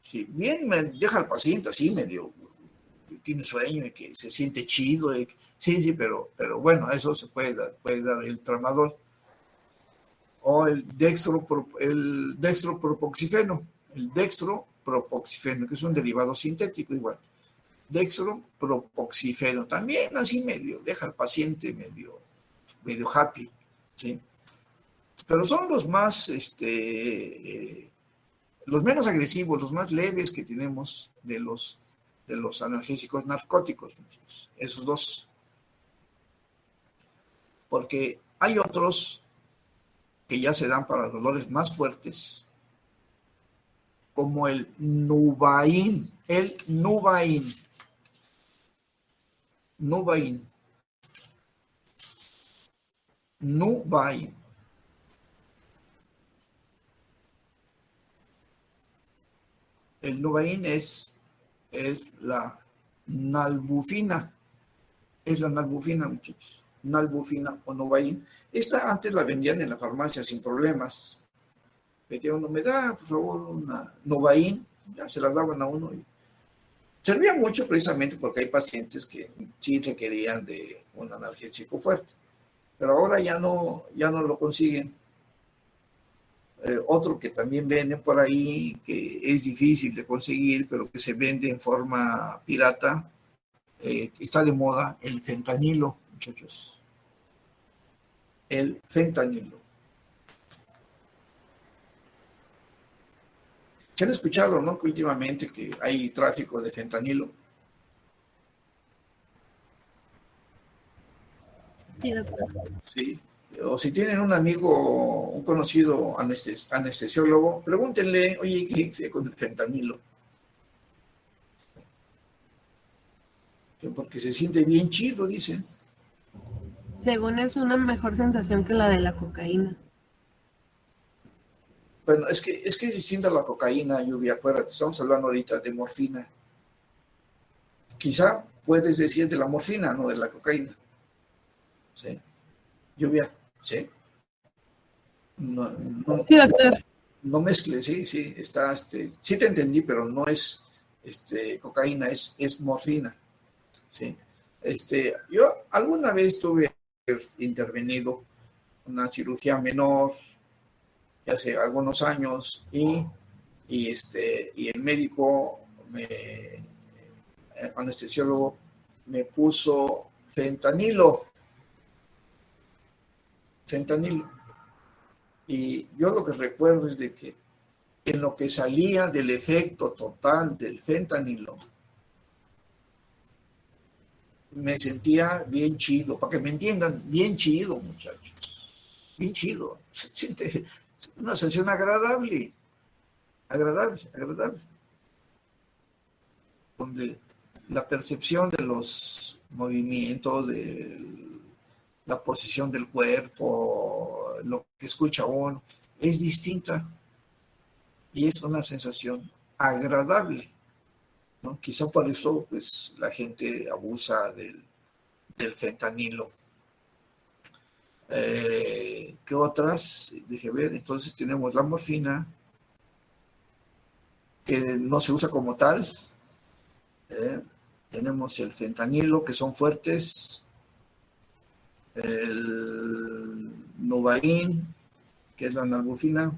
Si bien me deja al paciente así medio, tiene sueño y que se siente chido, sí, pero bueno, eso se puede dar el tramadol. O el dextropropoxifeno, que es un derivado sintético igual. Dextropropoxifeno, también así medio, deja al paciente medio happy, ¿sí? Pero son los más, los menos agresivos, los más leves que tenemos de los analgésicos narcóticos, esos dos. Porque hay otros que ya se dan para dolores más fuertes, como el Nubain. El Nubain es la nalbufina. Es la nalbufina, muchachos. Nalbufina o Nubain. Esta antes la vendían en la farmacia sin problemas. Uno me da, por favor, una Nubain. Ya se la daban a uno. Servía mucho precisamente porque hay pacientes que sí requerían de un analgésico fuerte. Pero ahora ya no lo consiguen. Otro que también venden por ahí, que es difícil de conseguir, pero que se vende en forma pirata, está de moda, el fentanilo, muchachos. El fentanilo. ¿Se han escuchado, no? Que últimamente que hay tráfico de fentanilo. Sí, doctor. Sí. O si tienen un amigo, un conocido anestesiólogo, pregúntenle, oye, ¿qué hice con el fentanilo? Porque se siente bien chido, dicen. Según es una mejor sensación que la de la cocaína. Bueno, es que es distinta la cocaína, Lluvia, acuérdate, estamos hablando ahorita de morfina. Quizá puedes decir de la morfina, no de la cocaína. ¿Sí? Lluvia, ¿sí? No, sí, doctor. No mezcles, sí, está, sí te entendí, pero no es cocaína, es morfina, ¿sí? Yo alguna vez tuve intervenido una cirugía menor, hace algunos años, y el médico, anestesiólogo, me puso fentanilo. Y yo lo que recuerdo es de que en lo que salía del efecto total del fentanilo, me sentía bien chido, para que me entiendan, bien chido, muchachos, bien chido. Se siente una sensación agradable, donde la percepción de los movimientos, de la posición del cuerpo, lo que escucha uno, es distinta y es una sensación agradable, ¿no? Quizá por eso pues, la gente abusa del fentanilo. ¿Qué otras? Deje ver, entonces tenemos la morfina, que no se usa como tal. Tenemos el fentanilo, que son fuertes. El Nubain, que es la nalbufina,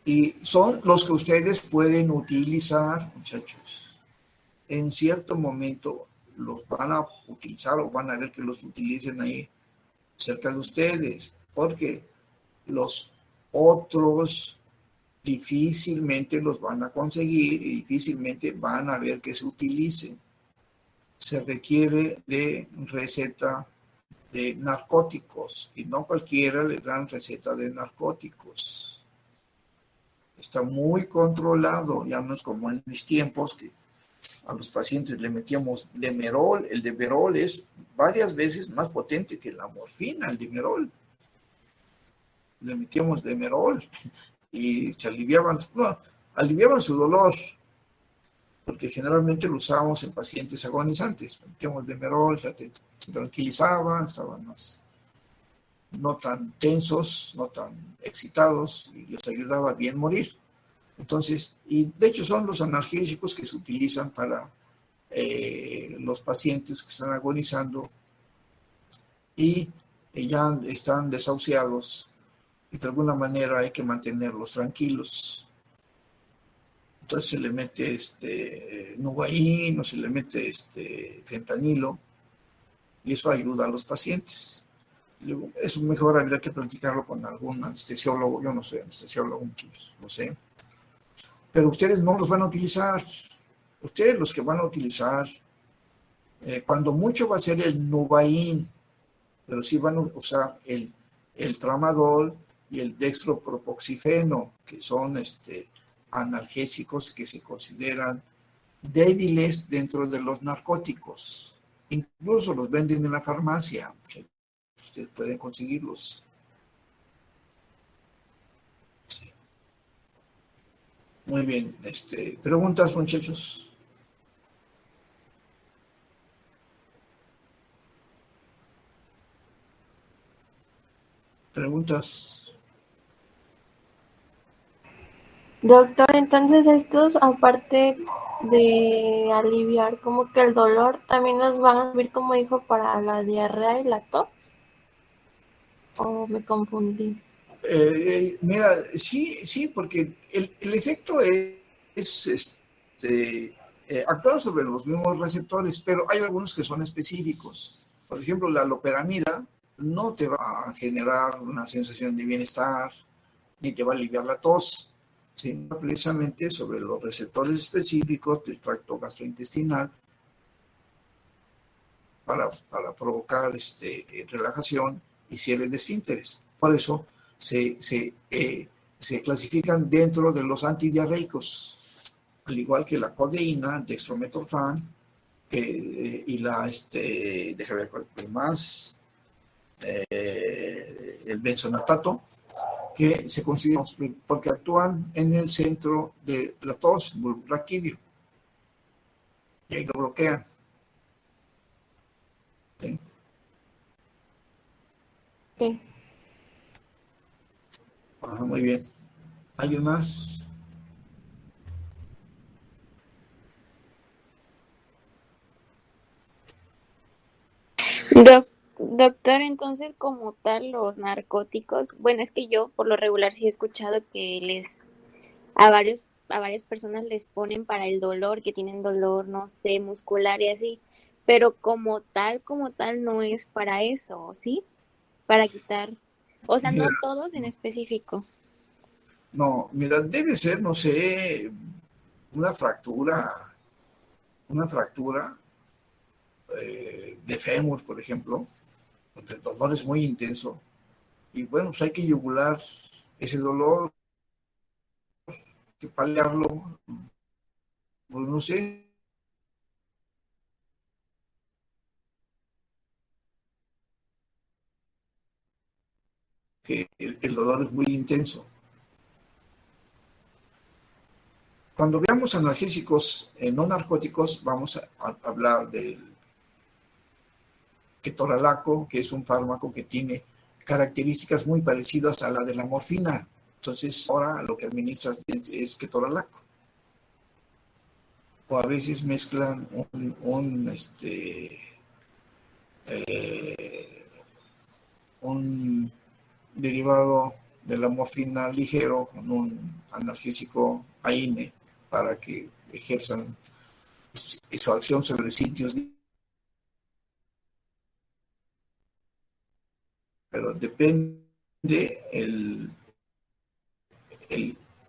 y son los que ustedes pueden utilizar, muchachos. En cierto momento los van a utilizar o van a ver que los utilicen ahí cerca de ustedes, porque los otros difícilmente los van a conseguir y difícilmente van a ver que se utilicen. Se requiere de receta de narcóticos y no cualquiera le dan receta de narcóticos. Está muy controlado, ya no es como en mis tiempos que a los pacientes le metíamos Demerol. El Demerol es varias veces más potente que la morfina, el Demerol. Le metíamos Demerol y se aliviaban su dolor. porque generalmente lo usábamos en pacientes agonizantes. Metíamos Demerol, ya se tranquilizaban, estaban más, no tan tensos, no tan excitados, y les ayudaba a bien morir. Entonces, y de hecho son los analgésicos que se utilizan para los pacientes que están agonizando y ya están desahuciados, y de alguna manera hay que mantenerlos tranquilos. Entonces se le mete Nuvain o se le mete fentanilo, y eso ayuda a los pacientes. Eso mejor habría que practicarlo con algún anestesiólogo. Yo no soy anestesiólogo, muchos lo sé, pero ustedes no los van a utilizar. Ustedes los que van a utilizar, cuando mucho va a ser el Nuvain, pero sí van a usar el tramadol y el dextropropoxifeno, que son analgésicos que se consideran débiles dentro de los narcóticos. Incluso los venden en la farmacia. Ustedes pueden conseguirlos. Sí. Muy bien. ¿Preguntas, muchachos? ¿Preguntas? Doctor, entonces estos, aparte de aliviar como que el dolor, también nos van a servir, como dijo, para la diarrea y la tos. ¿O me confundí? Mira, sí, porque el efecto es actuar sobre los mismos receptores, pero hay algunos que son específicos. Por ejemplo, la loperamida no te va a generar una sensación de bienestar, ni te va a aliviar la tos, sino precisamente sobre los receptores específicos del tracto gastrointestinal para provocar relajación y cierre de esfínteres. Por eso se clasifican dentro de los antidiarreicos, al igual que la codeína, dextrometorfan, y déjame ver cuál más, el benzonatato, que se consideran porque actúan en el centro de la tos, bulbo raquídeo, y ahí lo bloquean. ¿Sí? Sí. Muy bien. ¿Alguien más? Doctor, entonces como tal los narcóticos, bueno, es que yo por lo regular sí he escuchado que a varias personas les ponen para el dolor, que tienen dolor, no sé, muscular y así, pero como tal no es para eso, ¿sí? Para quitar, o sea, Mira, no todos en específico. no, mira, debe ser, no sé, una fractura de fémur, por ejemplo, donde el dolor es muy intenso. Y bueno, pues hay que yugular ese dolor, que paliarlo, pues no sé. Que el dolor es muy intenso. Cuando veamos analgésicos no narcóticos, vamos a hablar del ketorolaco, que es un fármaco que tiene características muy parecidas a la de la morfina. Entonces, ahora lo que administras es ketorolaco. O a veces mezclan un derivado de la morfina ligero con un analgésico AINE para que ejerzan su acción sobre sitios. Pero depende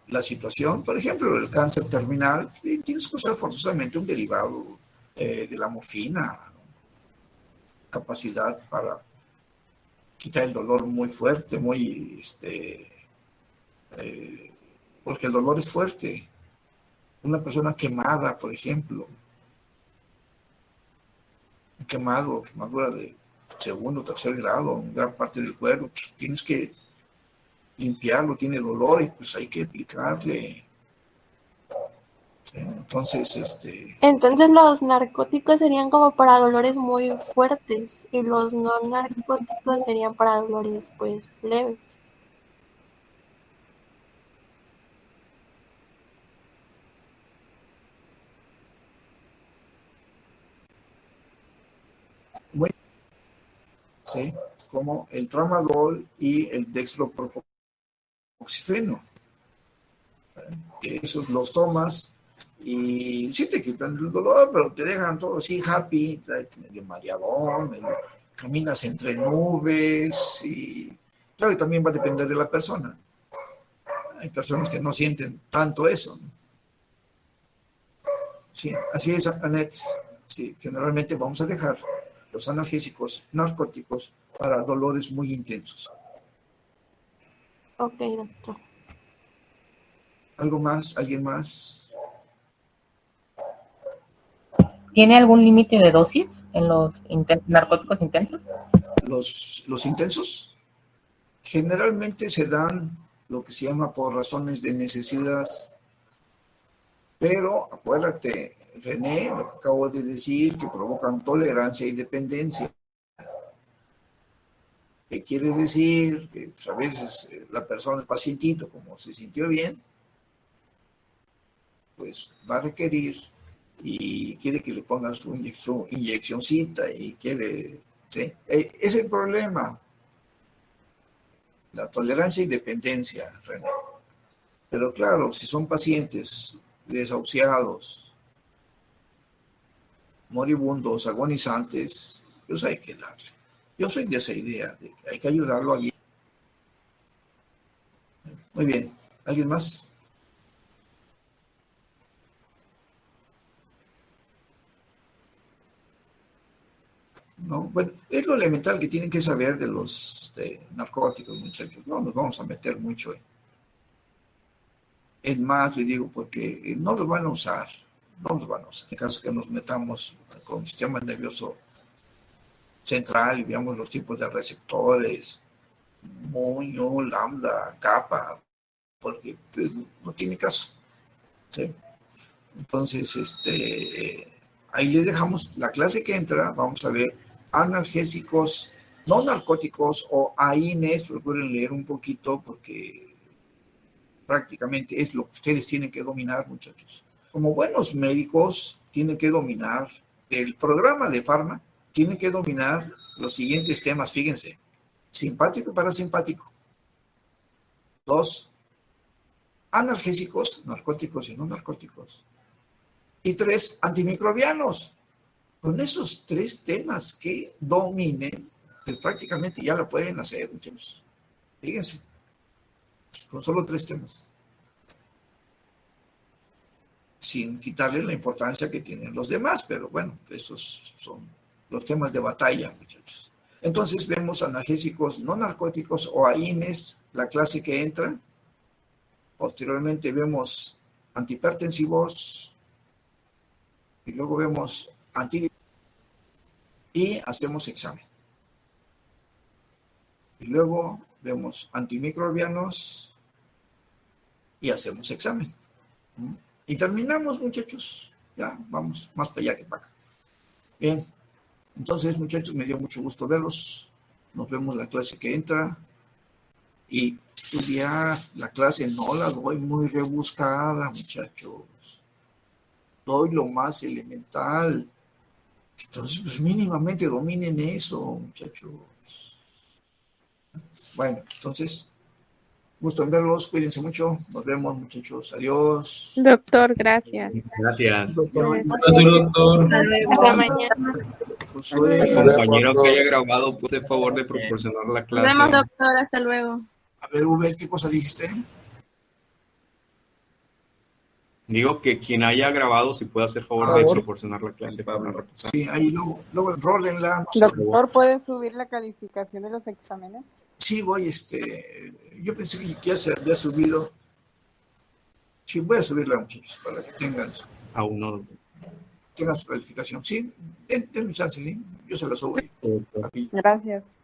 la situación. Por ejemplo, el cáncer terminal, tienes que usar forzosamente un derivado de la morfina, capacidad para quitar el dolor muy fuerte, porque el dolor es fuerte. Una persona quemada, por ejemplo, quemadura de segundo o tercer grado, en gran parte del cuerpo, pues tienes que limpiarlo, tiene dolor y pues hay que aplicarle Entonces, Entonces los narcóticos serían como para dolores muy fuertes y los no narcóticos serían para dolores pues leves. muy, ¿sí? Como el tramadol y el dextropropoxifeno. Esos los tomas y sí te quitan el dolor, pero te dejan todo así happy, medio mareadón, caminas entre nubes y claro, y también va a depender de la persona. Hay personas que no sienten tanto eso, ¿no? Sí, así es, Annette. Sí, generalmente vamos a dejar los analgésicos narcóticos para dolores muy intensos. Ok, doctor. ¿Algo más? ¿Alguien más? ¿Tiene algún límite de dosis en los narcóticos intensos? Los intensos generalmente se dan lo que se llama por razones de necesidad, pero acuérdate, René, lo que acabo de decir, que provocan tolerancia y dependencia. ¿Qué quiere decir? Que pues, a veces la persona, el pacientito, como se sintió bien, pues va a requerir y quiere que le pongan su inyeccióncita y quiere, ¿sí? Es el problema, la tolerancia y dependencia, René. Pero claro, si son pacientes desahuciados, moribundos, agonizantes, pues hay que darle. Yo soy de esa idea, de que hay que ayudarlo a alguien. Muy bien, ¿alguien más? No, bueno, es lo elemental que tienen que saber de los narcóticos, muchachos. No nos vamos a meter mucho en más, le digo, porque no los van a usar. No los van a usar. En caso que nos metamos con el sistema nervioso central y veamos los tipos de receptores, moño, lambda, kappa, porque pues, no tiene caso. ¿Sí? Entonces, ahí le dejamos la clase que entra, vamos a ver analgésicos, no narcóticos o AINES, procuren leer un poquito porque prácticamente es lo que ustedes tienen que dominar, muchachos. Como buenos médicos, tienen que dominar el programa de Pharma, tienen que dominar los siguientes temas, fíjense, simpático y parasimpático. 2, analgésicos, narcóticos y no narcóticos. Y 3, antimicrobianos. Con esos 3 temas que dominen, pues prácticamente ya lo pueden hacer, muchachos. Fíjense, con solo 3 temas. Sin quitarle la importancia que tienen los demás, pero bueno, esos son los temas de batalla, muchachos. Entonces vemos analgésicos no narcóticos o AINES, la clase que entra. Posteriormente vemos antihipertensivos y luego vemos y hacemos examen. Y luego vemos antimicrobianos y hacemos examen. Y terminamos, muchachos. Ya, vamos más para allá que para acá. Bien, entonces, muchachos, me dio mucho gusto verlos. Nos vemos la clase que entra. Y estudiar la clase no la doy muy rebuscada, muchachos. Doy lo más elemental. Entonces, pues mínimamente dominen eso, muchachos. Bueno, entonces, gusto en verlos, cuídense mucho. Nos vemos, muchachos. Adiós. Doctor, gracias. Gracias. Doctor. Gracias, doctor. Hasta mañana. Josué. Compañero que haya grabado, pues, por favor de proporcionar la Nos clase. vemos, doctor. Hasta luego. A ver, Uber, ¿qué cosa dijiste? Digo que quien haya grabado, si puede hacer favor de proporcionar la clase para repasar. Sí, ahí luego enrólenla. No sé. Doctor, ¿puede subir la calificación de los exámenes? Sí, voy, yo pensé que ya se había subido. Sí, voy a subirla, muchachos, para que tengan su calificación. Sí, denme chance, sí, yo se la subo. Aquí. Gracias.